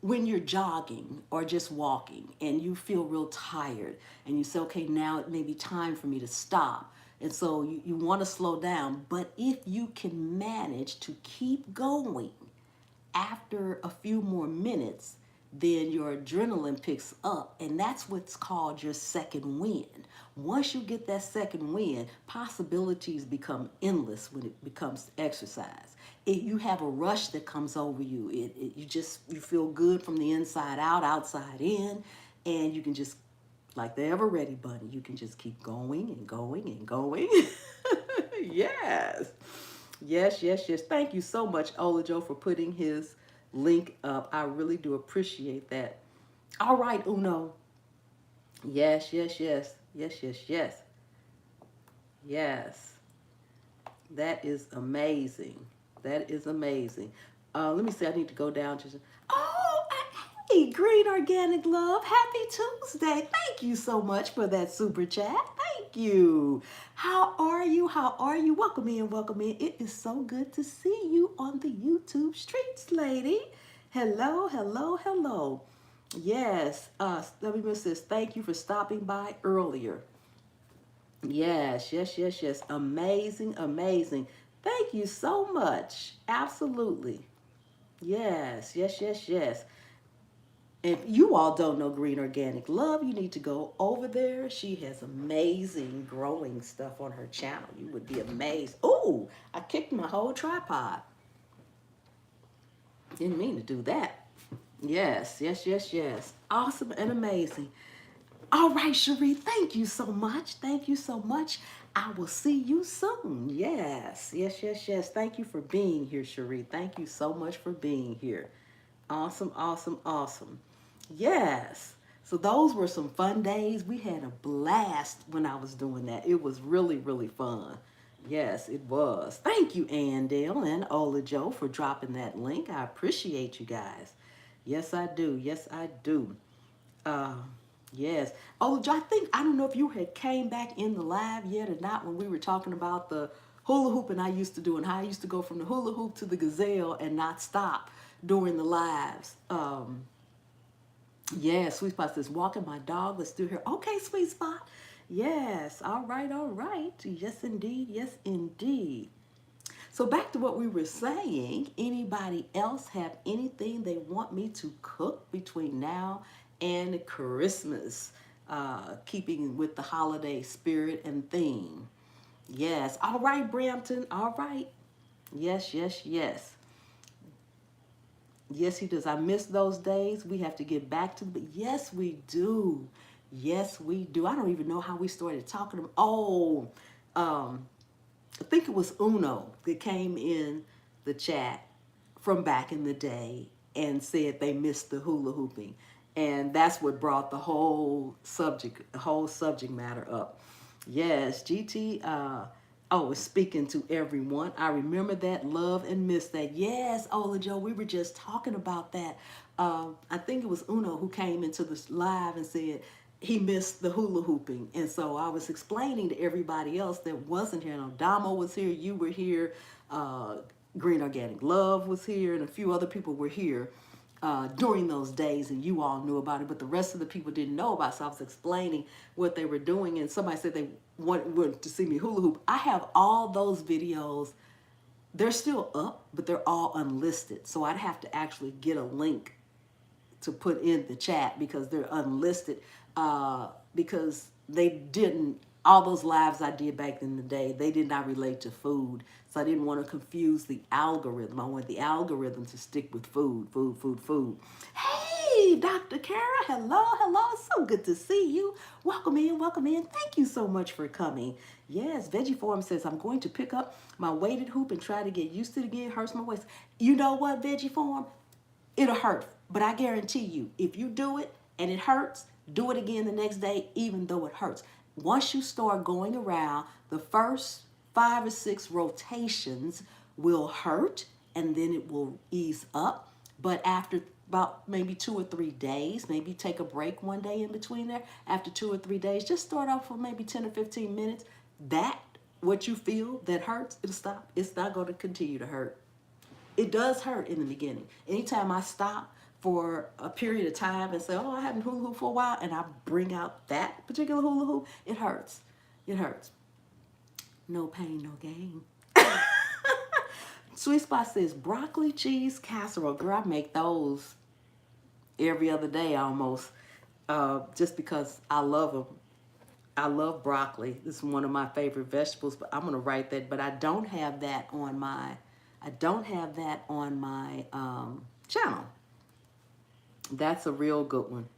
when you're jogging or just walking and you feel real tired and you say, okay, now it may be time for me to stop. And so you want to slow down. But if you can manage to keep going after a few more minutes, then your adrenaline picks up, and that's what's called your second wind. Once you get that second wind, possibilities become endless when it becomes exercise. You have a rush that comes over you. You feel good from the inside out, outside in, and you can just, like the ever ready bunny, you can just keep going and going and going. Yes. Yes, yes, yes. Thank you so much, Olajo, for putting his link up. I really do appreciate that. All right, Uno. Yes, yes, yes. Yes, yes, yes. Yes. That is amazing. That is amazing. Let me see. I need to go down to. Oh, hey, Green Organic Love. Happy Tuesday. Thank you so much for that super chat. Thank you. How are you? How are you? Welcome in, welcome in. It is so good to see you on the YouTube streets, lady. Hello, hello, hello. Yes, WM says, thank you for stopping by earlier. Yes, yes, yes, yes. Amazing, amazing. Thank you so much. Absolutely. Yes, yes, yes, yes. If you all don't know Green Organic Love, you need to go over there. She has amazing growing stuff on her channel. You would be amazed. Oh, I kicked my whole tripod. Didn't mean to do that. Yes, yes, yes, yes. Awesome and amazing. All right, Cherie, thank you so much. Thank you so much. I will see you soon. Yes, yes, yes, yes. Thank you for being here, Cherie. Thank you so much for being here. Awesome, awesome, awesome. Yes. So those were some fun days. We had a blast when I was doing that. It was really, really fun. Yes, it was. Thank you, Andale and Ola Joe, for dropping that link. I appreciate you guys. Yes, I do. Yes, I do. Uh, yes. Oh, I don't know if you had came back in the live yet or not when we were talking about the hula hoop and I used to do and how I used to go from the hula hoop to the gazelle and not stop during the lives. Yeah, Sweet Spot says, walking my dog, let's do here. Okay, Sweet Spot. Yes, all right, all right. Yes, indeed. Yes, indeed. So back to what we were saying, anybody else have anything they want me to cook between now and Christmas? Keeping with the holiday spirit and theme. Yes. All right, Brampton. All right. Yes, yes, yes. Yes, he does. I miss those days. We have to get back to them. Yes, we do. Yes, we do. I don't even know how we started talking. Oh, um, I think it was Uno that came in the chat from back in the day and said they missed the hula hooping. And that's what brought the whole subject matter up. Yes, GT, was speaking to everyone. I remember that, love and miss that. Yes, Ola Joe, we were just talking about that. I think it was Uno who came into this live and said, he missed the hula hooping. And so I was explaining to everybody else that wasn't here. Now, Damo was here, you were here, uh, Green Organic Love was here, and a few other people were here during those days, and you all knew about it, but the rest of the people didn't know about it. So I was explaining what they were doing, and somebody said they wanted to see me hula hoop. I have all those videos. They're still up, but they're all unlisted. So I'd have to actually get a link to put in the chat because they're unlisted because they didn't all those lives I did back in the day, they did not relate to food. So I didn't want to confuse the algorithm. I wanted the algorithm to stick with food, food, food, food. Hey, Hey, Dr. Kara. Hello, hello. So good to see you. Welcome in, welcome in. Thank you so much for coming. Yes, Veggie Form says, I'm going to pick up my weighted hoop and try to get used to it again. It hurts my waist. You know what, Veggie Form? It'll hurt. But I guarantee you, if you do it and it hurts, do it again the next day, even though it hurts. Once you start going around, the first 5 or 6 rotations will hurt and then it will ease up. But after about maybe 2 or 3 days, maybe take a break one day in between there. After 2 or 3 days, just start off for maybe 10 or 15 minutes. That, what you feel that hurts, it'll stop. It's not going to continue to hurt. It does hurt in the beginning. Anytime I stop for a period of time and say, oh, I haven't hula hoop for a while, and I bring out that particular hula hoop, it hurts. It hurts. No pain, no gain. Sweet Spot says, broccoli cheese casserole. Girl, I make those every other day almost, just because I love them. I love broccoli. This is one of my favorite vegetables, but I'm gonna write that. But I don't have that on my channel. That's a real good one.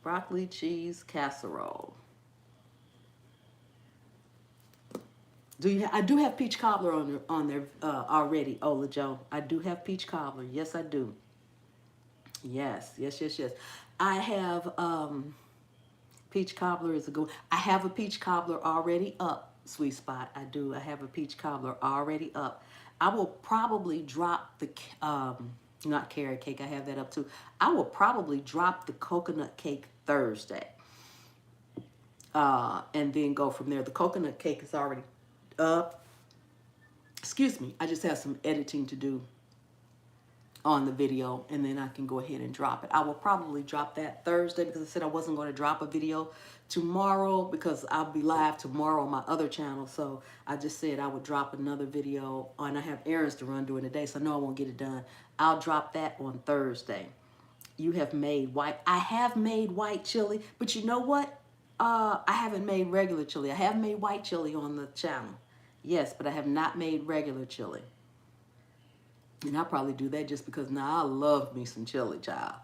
Broccoli cheese casserole. I do have peach cobbler on there already, Ola Joe. I do have peach cobbler. Yes, I do. Yes. I have peach cobbler is a good. I have a peach cobbler already up, Sweet Spot. I do. I have a peach cobbler already up. I will probably drop the not carrot cake. I have that up too. I will probably drop the coconut cake Thursday, and then go from there. The coconut cake is already up. Excuse me. I just have some editing to do on the video, and then I can go ahead and drop it. I will probably drop that Thursday because I said I wasn't going to drop a video tomorrow because I'll be live tomorrow on my other channel. So I just said I would drop another video, and I have errands to run during the day, so I know I won't get it done. I'll drop that on Thursday. You have made white. I have made white chili, but you know what? I haven't made regular chili. I have made white chili on the channel. Yes, but I have not made regular chili. And I'll probably do that just because now I love me some chili, child.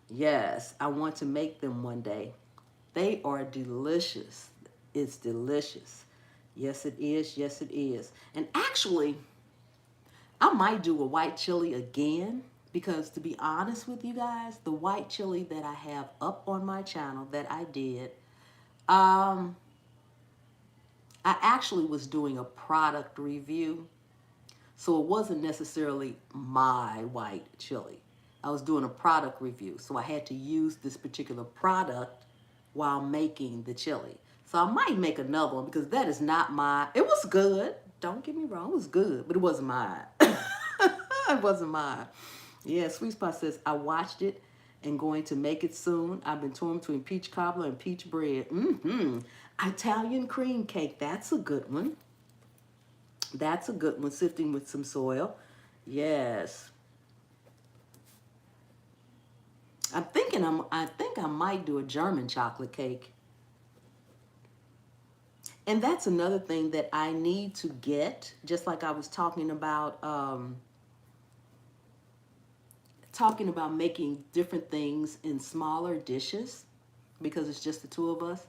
Yes, I want to make them one day. They are delicious. It's delicious. Yes, it is. Yes, it is. And actually, I might do a white chili again because to be honest with you guys, the white chili that I have up on my channel that I did, I actually was doing a product review. So it wasn't necessarily my white chili. I was doing a product review. So I had to use this particular product while making the chili. So I might make another one because that is not my, it was good. Don't get me wrong, it was good, but it wasn't mine. It wasn't mine. Yeah, Sweet Spot says, I watched it and going to make it soon. I've been torn between peach cobbler and peach bread. Italian cream cake, that's a good one. That's a good one, sifting with some soil. Yes. I think I might do a German chocolate cake. And that's another thing that I need to get, just like I was talking about making different things in smaller dishes because it's just the two of us.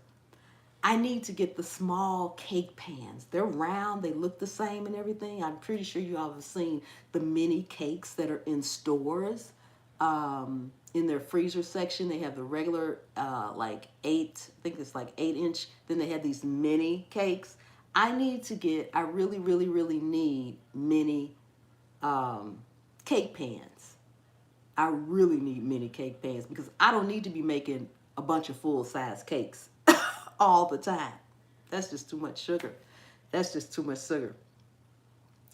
I need to get the small cake pans. They're round, they look the same and everything. I'm pretty sure you all have seen the mini cakes that are in stores. In their freezer section, they have the regular, like 8-inch. Then they have these mini cakes. I really, really, really need mini cake pans. I really need mini cake pans because I don't need to be making a bunch of full-size cakes all the time. That's just too much sugar. That's just too much sugar.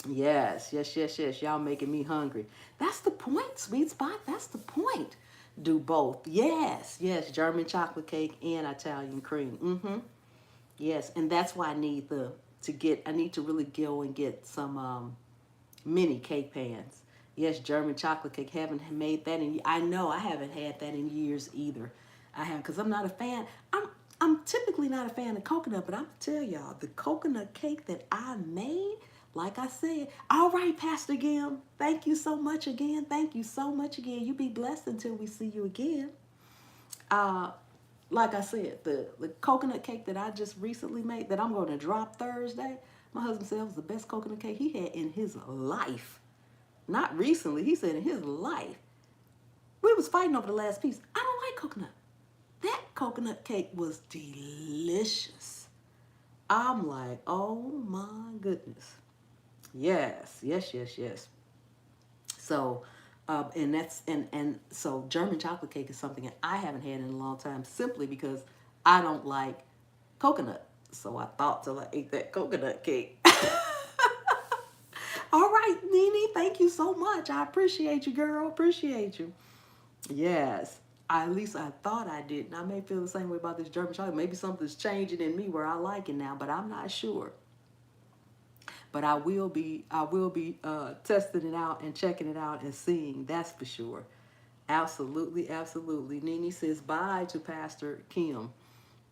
Yes. Y'all making me hungry. That's the point, Sweet Spot. That's the point. Do both. Yes. German chocolate cake and Italian cream. Yes, and that's why I need to really go and get some mini cake pans. Yes, German chocolate cake. Haven't made that I know I haven't had that in years either. I have because I'm not a fan. I'm typically not a fan of coconut, but I'm gonna tell y'all the coconut cake that I made Like I said, all right, Pastor Gim, thank you so much again. Thank you so much again. You be blessed until we see you again. Uh, like I said, the coconut cake that I just recently made that I'm going to drop Thursday, my husband said it was the best coconut cake he had in his life. Not recently, he said in his life. We was fighting over the last piece. I don't like coconut. That coconut cake was delicious. I'm like, oh my goodness. Yes, yes, yes, yes. So, and that's and so German chocolate cake is something that I haven't had in a long time, simply because I don't like coconut. So I thought till I ate that coconut cake. All right, Nene, thank you so much. I appreciate you, girl. Appreciate you. Yes. At least I thought I did. And I may feel the same way about this German chocolate. Maybe something's changing in me where I like it now, but I'm not sure. But I will be testing it out and checking it out and seeing. That's for sure. Absolutely, absolutely. Nene says bye to Pastor Kim.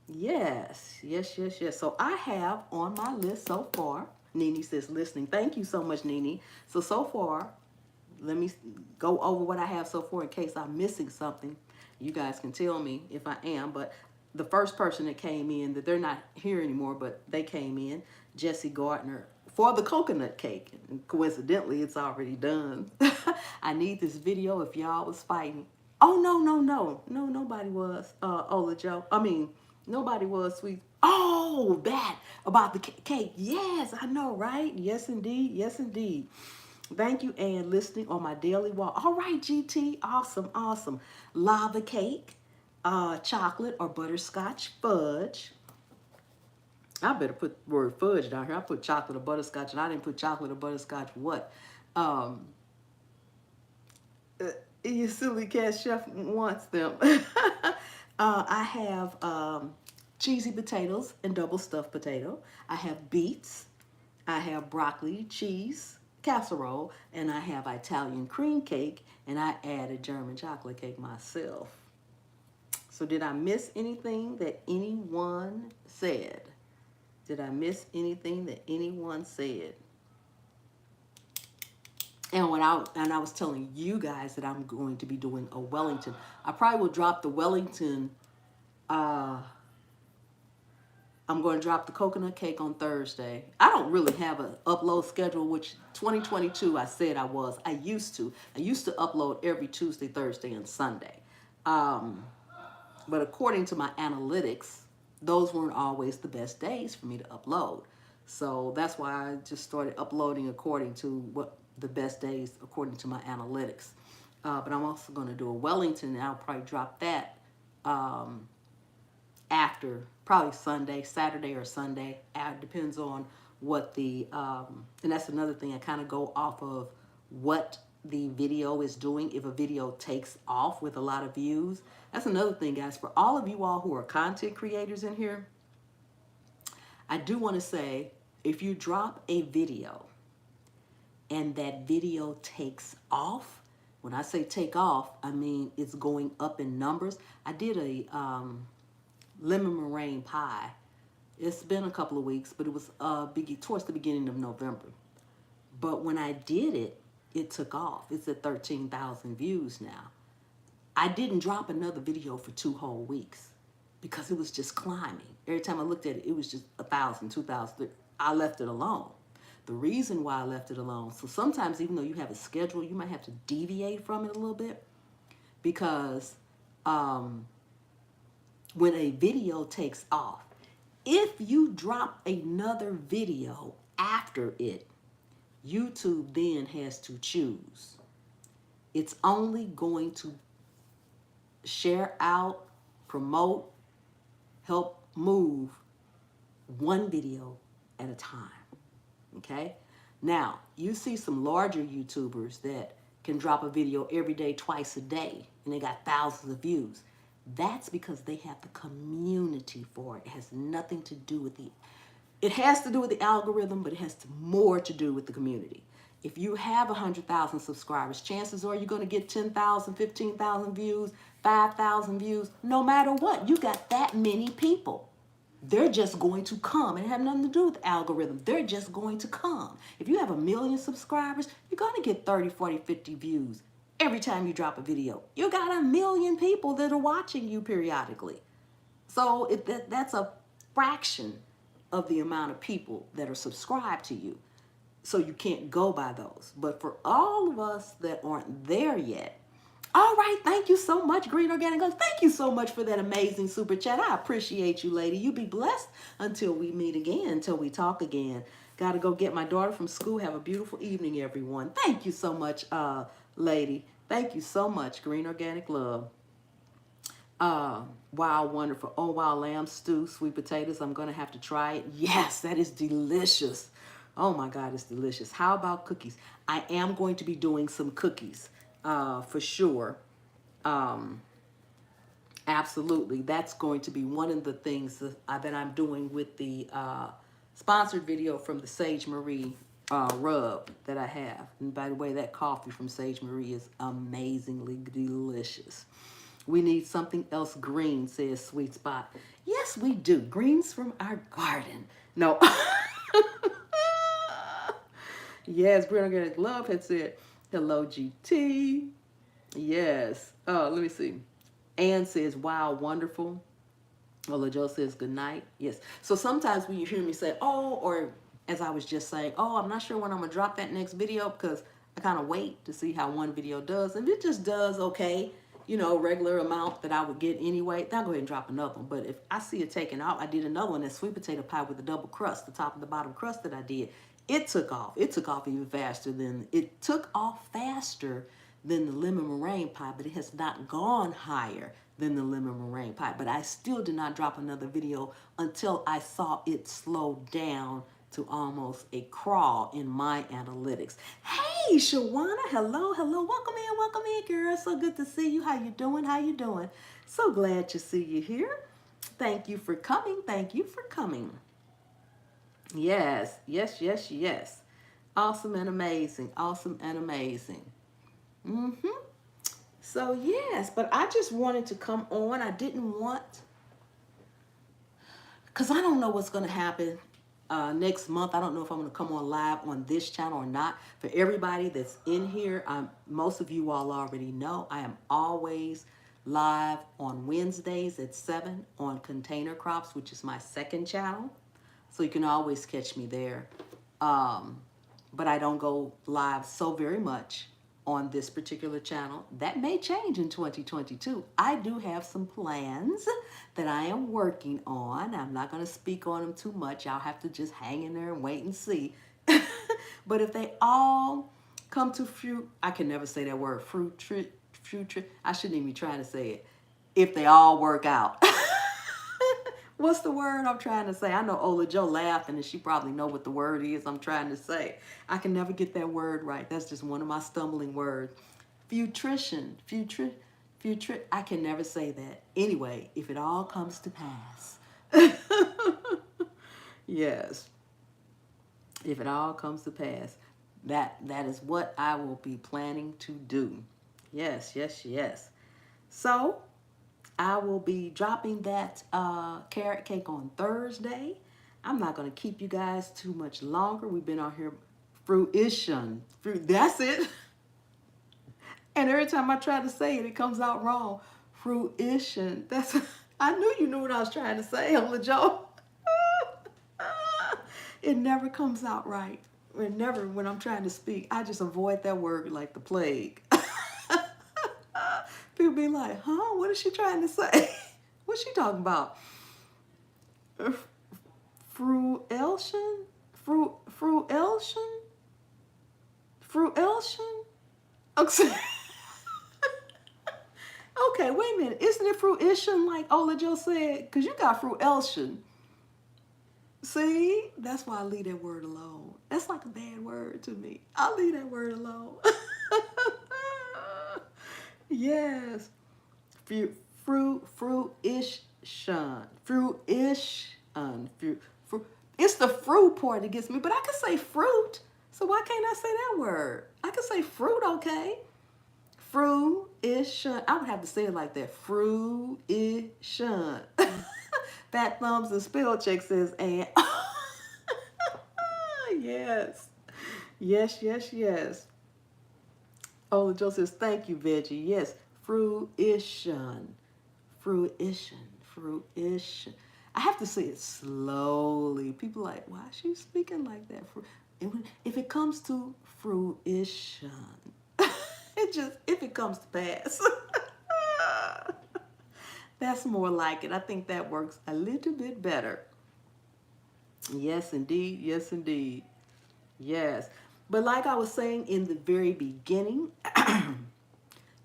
Yes, yes, yes, yes. So I have on my list so far. Nene says listening. Thank you so much, Nene. So far, let me go over what I have so far in case I'm missing something. You guys can tell me if I am, but the first person that came in, that they're not here anymore, but they came in, Jesse Gardner, for the coconut cake. And coincidentally, it's already done. I need this video if y'all was fighting. Oh, no, no, no. No, nobody was. Ola Joe. I mean, nobody was, sweet. Oh, that about the cake. Yes, I know, right? Yes, indeed. Yes, indeed. Thank you, and listening on my daily walk. All right, GT, awesome, awesome. Lava cake, chocolate or butterscotch fudge. I better put the word fudge down here. I put chocolate or butterscotch, and I didn't put chocolate or butterscotch. What? Um, you silly cat chef wants them. I have cheesy potatoes and double stuffed potato. I have beets. I have broccoli, cheese, casserole, and I have Italian cream cake, and I added German chocolate cake myself. So did I miss anything that anyone said? Did I miss anything that anyone said? And I was telling you guys that I'm going to be doing a Wellington. I probably will drop the Wellington. I'm going to drop the coconut cake on Thursday. I don't really have an upload schedule, which 2022 I said I was. I used to. I used to upload every Tuesday, Thursday, and Sunday. But according to my analytics, those weren't always the best days for me to upload. So that's why I just started uploading according to what the best days according to my analytics. But I'm also going to do a Wellington, and I'll probably drop that after probably Sunday, Saturday or Sunday. It depends on what and that's another thing. I kind of go off of what the video is doing. If a video takes off with a lot of views, that's another thing, guys. For all of you all who are content creators in here, I do want to say, if you drop a video and that video takes off, when I say take off, I mean it's going up in numbers. I did a lemon meringue pie. It's been a couple of weeks, but it was towards the beginning of November. But when I did it, it took off. It's at 13,000 views now. I didn't drop another video for 2 whole weeks because it was just climbing. Every time I looked at it, it was just 1,000, 2,000. I left it alone. The reason why I left it alone, so sometimes even though you have a schedule, you might have to deviate from it a little bit, because when a video takes off, if you drop another video after it, YouTube then has to choose. It's only going to share out, promote, help move one video at a time. Okay? Now, you see some larger YouTubers that can drop a video every day, twice a day, and they got thousands of views. That's because they have the community for it. It has nothing to do with it has to do with the algorithm, but it has more to do with the community. If you have 100,000 subscribers, chances are you're going to get 10,000, 15,000 views, 5,000 views. No matter what, you got that many people. They're just going to come. It have nothing to do with the algorithm. They're just going to come. If you have 1 million subscribers, you're going to get 30, 40, 50 views every time you drop a video. You got 1 million people that are watching you periodically. So that's a fraction of the amount of people that are subscribed to you. So you can't go by those. But for all of us that aren't there yet, all right, thank you so much, Green Organic Goes. Thank you so much for that amazing super chat. I appreciate you, lady. You be blessed until we meet again, until we talk again. Got to go get my daughter from school. Have a beautiful evening, everyone. Thank you so much, lady. Thank you so much, Green Organic Love. Wow, wonderful. Oh, wow, lamb stew, sweet potatoes. I'm going to have to try it. Yes, that is delicious. Oh, my God, it's delicious. How about cookies? I am going to be doing some cookies for sure. Absolutely. That's going to be one of the things that I'm doing with the sponsored video from the Sage Marie rub that I have. And by the way, that coffee from Sage Marie is amazingly delicious. We need something else green, says Sweet Spot. Yes, we do. Greens from our garden. No. Yes, Green Organic Love had said, hello, GT. Yes. Oh, let me see. Ann says, wow, wonderful. Ola Joe says, good night. Yes. So sometimes when you hear me say, oh, or as I was just saying, oh, I'm not sure when I'm going to drop that next video because I kind of wait to see how one video does. And it just does okay, you know, regular amount that I would get anyway, then I'll go ahead and drop another one. But if I see it taken out, I did another one, that sweet potato pie with the double crust, the top and the bottom crust that I did. It took off. It took off even faster than, it took off faster than the lemon meringue pie, but it has not gone higher than the lemon meringue pie. But I still did not drop another video until I saw it slow down to almost a crawl in my analytics. Hey, Shawana, hello, hello. Welcome in, girl. So good to see you. How you doing? How you doing? So glad to see you here. Thank you for coming. Thank you for coming. Yes, yes, yes, yes. Awesome and amazing. Awesome and amazing. Mm-hmm. So yes, but I just wanted to come on. I didn't want, because I don't know what's going to happen next month. I don't know if I'm going to come on live on this channel or not. For everybody that's in here, most of you all already know I am always live on Wednesdays at 7 on Container Crops, which is my second channel. So you can always catch me there. But I don't go live so very much on this particular channel. That may change in 2022. I do have some plans that I am working on. I'm not going to speak on them too much. Y'all have to just hang in there and wait and see. But if they all come to fruit, I can never say that word, fruit, I shouldn't even be trying to say it. If they all work out. What's the word I'm trying to say? I know Ola Joe laughing and she probably know what the word is I'm trying to say. I can never get that word right. That's just one of my stumbling words. Futrition. I can never say that. Anyway, if it all comes to pass. Yes. If it all comes to pass. That is what I will be planning to do. Yes, yes, yes. So I will be dropping that carrot cake on Thursday. I'm not going to keep you guys too much longer. We've been on here fruition. That's it. And every time I try to say it, it comes out wrong. Fruition. I knew you knew what I was trying to say, Ola Joe. It never comes out right. When I'm trying to speak, I just avoid that word like the plague. People be like, huh? What is she trying to say? What's she talking about? Fruition? Fruition? Okay. Okay, wait a minute. Isn't it fruition like Ola Joe said? Because you got fruition. See? That's why I leave that word alone. That's like a bad word to me. I'll leave that word alone. Yes. Fruition. It's the fruit part that gets me, but I can say fruit. So why can't I say that word? I can say fruit, okay? Fruition. I would have to say it like that. Fruition. Fat Thumbs and Spell Check says, and yes, yes, yes, yes. Ola Joe says, thank you, Veggie. Yes, fruition, fruition, fruition. I have to say it slowly. People are like, why is she speaking like that? If it comes to fruition, if it comes to pass, that's more like it. I think that works a little bit better. Yes, indeed. Yes, indeed. Yes. But like I was saying in the very beginning,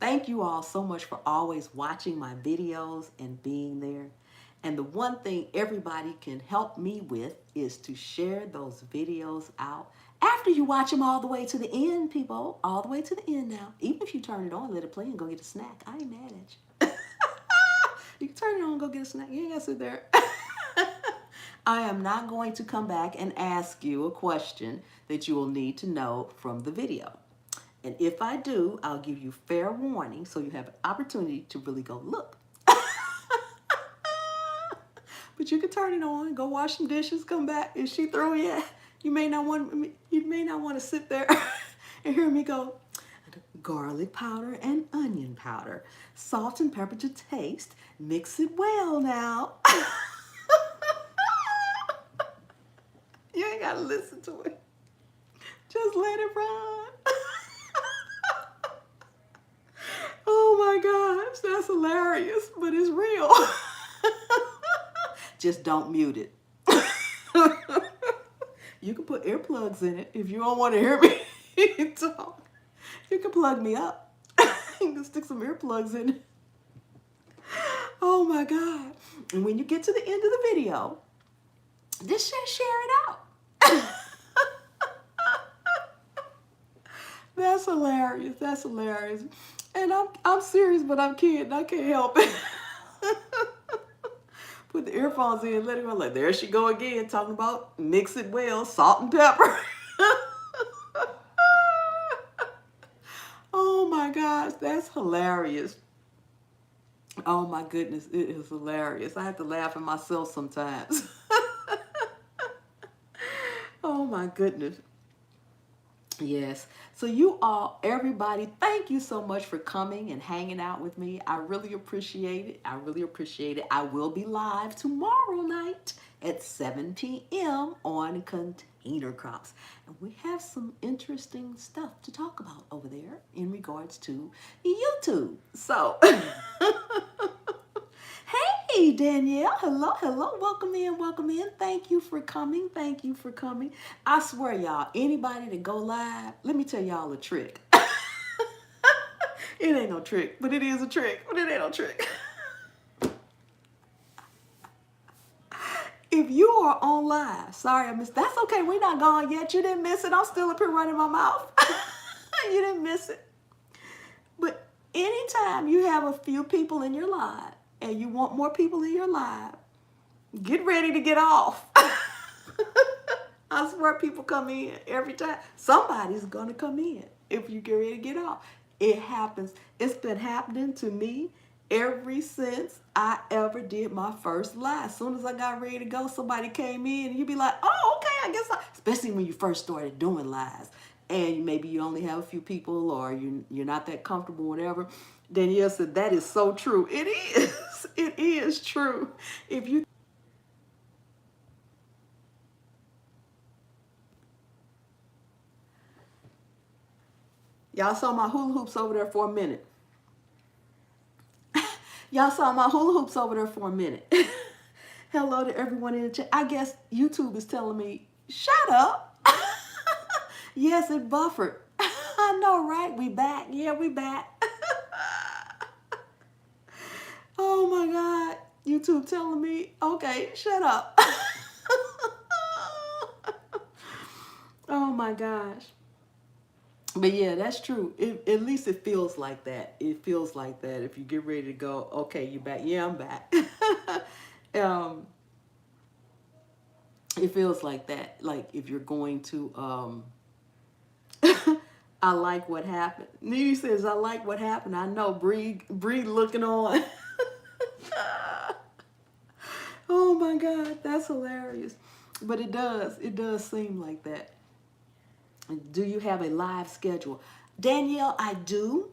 thank you all so much for always watching my videos and being there. And the one thing everybody can help me with is to share those videos out after you watch them all the way to the end, people. All the way to the end now. Even if you turn it on, let it play and go get a snack. I ain't mad at you. You can turn it on and go get a snack. You ain't got to sit there. I am not going to come back and ask you a question that you will need to know from the video. And if I do, I'll give you fair warning so you have an opportunity to really go look. But you can turn it on, go wash some dishes, come back. If she throw you, you may not want to sit there and hear me go, garlic powder and onion powder, salt and pepper to taste. Mix it well now. You ain't got to listen to it. Just let it run. Oh my gosh, that's hilarious, but it's real. Just don't mute it. You can put earplugs in it if you don't want to hear me talk. You can plug me up. You can stick some earplugs in it. Oh my God. And when you get to the end of the video, just share it out. That's hilarious. That's hilarious. And I'm serious, but I'm kidding. I can't help it. Put the earphones in, let it go. Like, there she go again, talking about mix it well, salt and pepper. Oh my gosh, that's hilarious. Oh my goodness, it is hilarious. I have to laugh at myself sometimes. Oh my goodness. Yes. So you all, everybody, thank you so much for coming and hanging out with me. I really appreciate it. I really appreciate it. I will be live tomorrow night at 7 p.m. on container crops. And we have some interesting stuff to talk about over there in regards to YouTube. So, hey, Danielle. Hello, hello. Welcome in, welcome in. Thank you for coming. Thank you for coming. I swear, y'all, anybody that go live, let me tell y'all a trick. It ain't no trick, but it is a trick. But it ain't no trick. If you are on live, sorry I missed. That's okay. We're not gone yet. You didn't miss it. I'm still up here running my mouth. You didn't miss it. But anytime you have a few people in your live and you want more people in your live, get ready to get off. I swear people come in every time. Somebody's going to come in if you get ready to get off. It happens. It's been happening to me ever since I ever did my first live. As soon as I got ready to go, somebody came in and you'd be like, oh, okay, I guess especially when you first started doing lives. And maybe you only have a few people or you're not that comfortable, whatever. Danielle said, that is so true. It is. It is true. If you Y'all saw my hula hoops over there for a minute. Y'all saw my hula hoops over there for a minute. Hello to everyone in the chat. I guess YouTube is telling me, shut up. Yes, it buffered. I know, right? We back. Yeah, we back. Oh my God. YouTube telling me, okay, shut up. Oh my gosh. But yeah, that's true. At least it feels like that. It feels like that. If you get ready to go, okay, you back. Yeah, I'm back. It feels like that. Like if you're going to, I like what happened. Nene says, I like what happened. I know. Bree looking on. Oh my God, that's hilarious. But it does seem like that. Do you have a live schedule? Danielle, I do,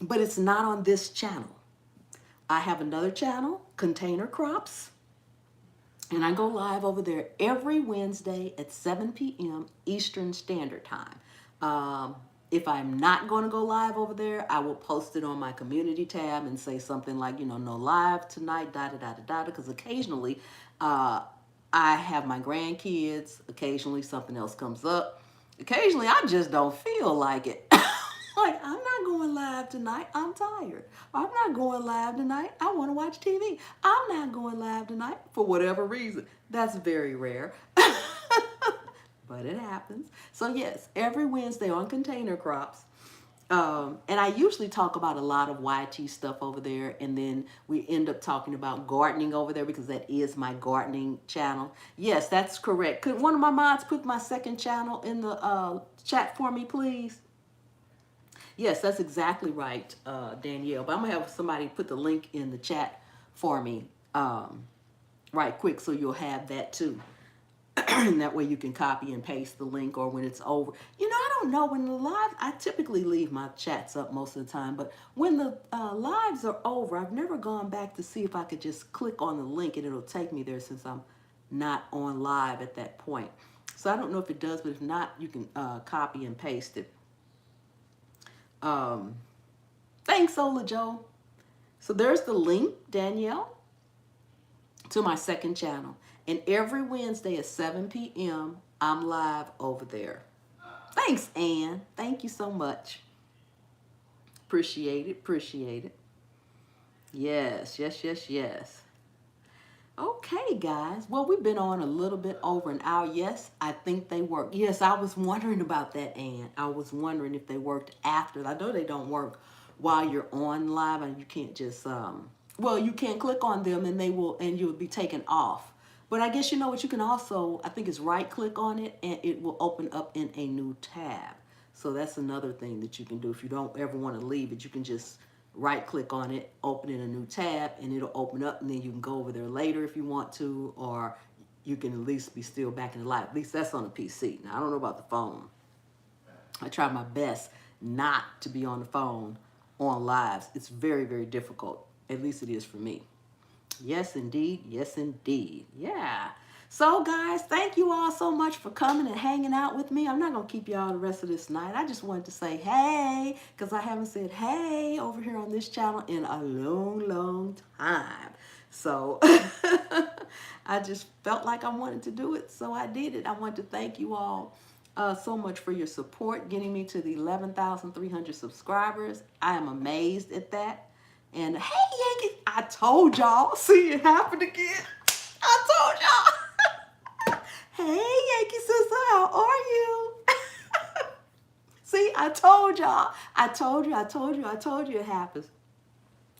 but it's not on this channel. I have another channel, Container Crops, and I go live over there every Wednesday at 7 p.m. Eastern Standard Time. Um, if I'm not going to go live over there, I will post it on my community tab and say something like, no live tonight, da da da da da, because occasionally I have my grandkids, occasionally something else comes up. Occasionally I just don't feel like it. Like, I'm not going live tonight. I'm tired. I'm not going live tonight. I want to watch TV. I'm not going live tonight for whatever reason. That's very rare. But it happens. So yes, every Wednesday on Container Crops. And I usually talk about a lot of YT stuff over there, and then we end up talking about gardening over there because that is my gardening channel. Yes, that's correct. Could one of my mods put my second channel in the chat for me, please? Yes, that's exactly right, Danielle. But I'm going to have somebody put the link in the chat for me right quick so you'll have that too. And that way you can copy and paste the link, or when it's over. I don't know. When the live, I typically leave my chats up most of the time, but when the lives are over, I've never gone back to see if I could just click on the link and it'll take me there since I'm not on live at that point. So I don't know if it does, but if not, you can copy and paste it. Thanks, Ola Joe. So there's the link, Danielle, to my second channel. And every Wednesday at 7 p.m., I'm live over there. Thanks, Ann. Thank you so much. Appreciate it. Appreciate it. Yes, yes, yes, yes. Okay, guys. Well, we've been on a little bit over an hour. Yes, I think they work. Yes, I was wondering about that, Ann. I was wondering if they worked after. I know they don't work while you're on live, and you can't just well, you can click on them and they will, and you'll be taken off. But I guess you know what, you can also, I think it's right click on it and it will open up in a new tab. So that's another thing that you can do if you don't ever want to leave it. You can just right click on it, open in a new tab, and it'll open up, and then you can go over there later if you want to, or you can at least be still back in the live. At least that's on the PC. Now, I don't know about the phone. I try my best not to be on the phone on lives. It's very, very difficult. At least it is for me. Yes, indeed. Yes, indeed. Yeah. So, guys, thank you all so much for coming and hanging out with me. I'm not going to keep y'all the rest of this night. I just wanted to say hey, because I haven't said hey over here on this channel in a long, long time. So, I just felt like I wanted to do it, so I did it. I want to thank you all so much for your support, getting me to the 11,300 subscribers. I am amazed at that. And hey, Yankees, I told y'all. See, it happened again. I told y'all. Hey, Yankee sister, how are you? See, I told y'all. I told you it happens.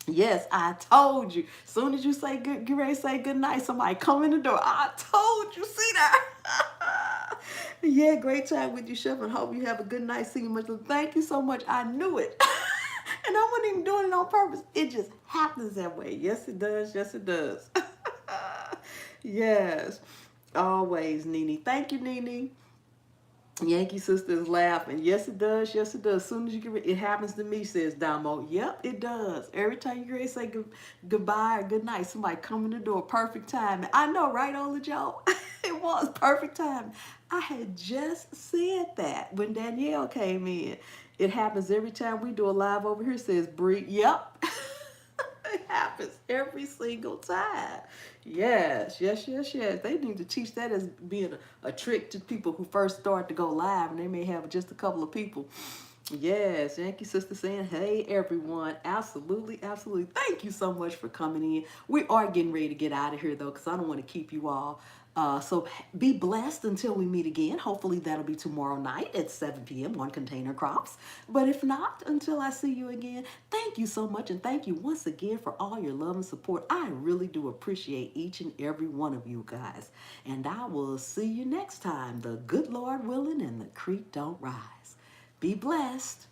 Yes, I told you. Soon as you say good, get ready to say good night, somebody come in the door. I told you. See that? Yeah, great time with you, Chef, and hope you have a good night. See you much. Thank you so much. I knew it. And I wasn't even doing it on purpose. It just happens that way. Yes, it does. Yes, it does. Yes. Always, Nene. Thank you, Nene. Yankee sister is laughing. Yes, it does. Yes, it does. As soon as you get it happens to me, says Damo. Yep, it does. Every time you get ready to say goodbye or good night, somebody come in the door. Perfect time. I know, right, Ola Joe? It was perfect time. I had just said that when Danielle came in. It happens every time we do a live over here, says Bree. Yep. It happens every single time. Yes, yes, yes, yes. They need to teach that as being a trick to people who first start to go live, and they may have just a couple of people. Yes, Yankee sister saying, hey, everyone. Absolutely, absolutely. Thank you so much for coming in. We are getting ready to get out of here, though, because I don't want to keep you all. So be blessed until we meet again. Hopefully that'll be tomorrow night at 7 p.m. on Container Crops. But if not, until I see you again, thank you so much. And thank you once again for all your love and support. I really do appreciate each and every one of you guys. And I will see you next time. The good Lord willing and the creek don't rise. Be blessed.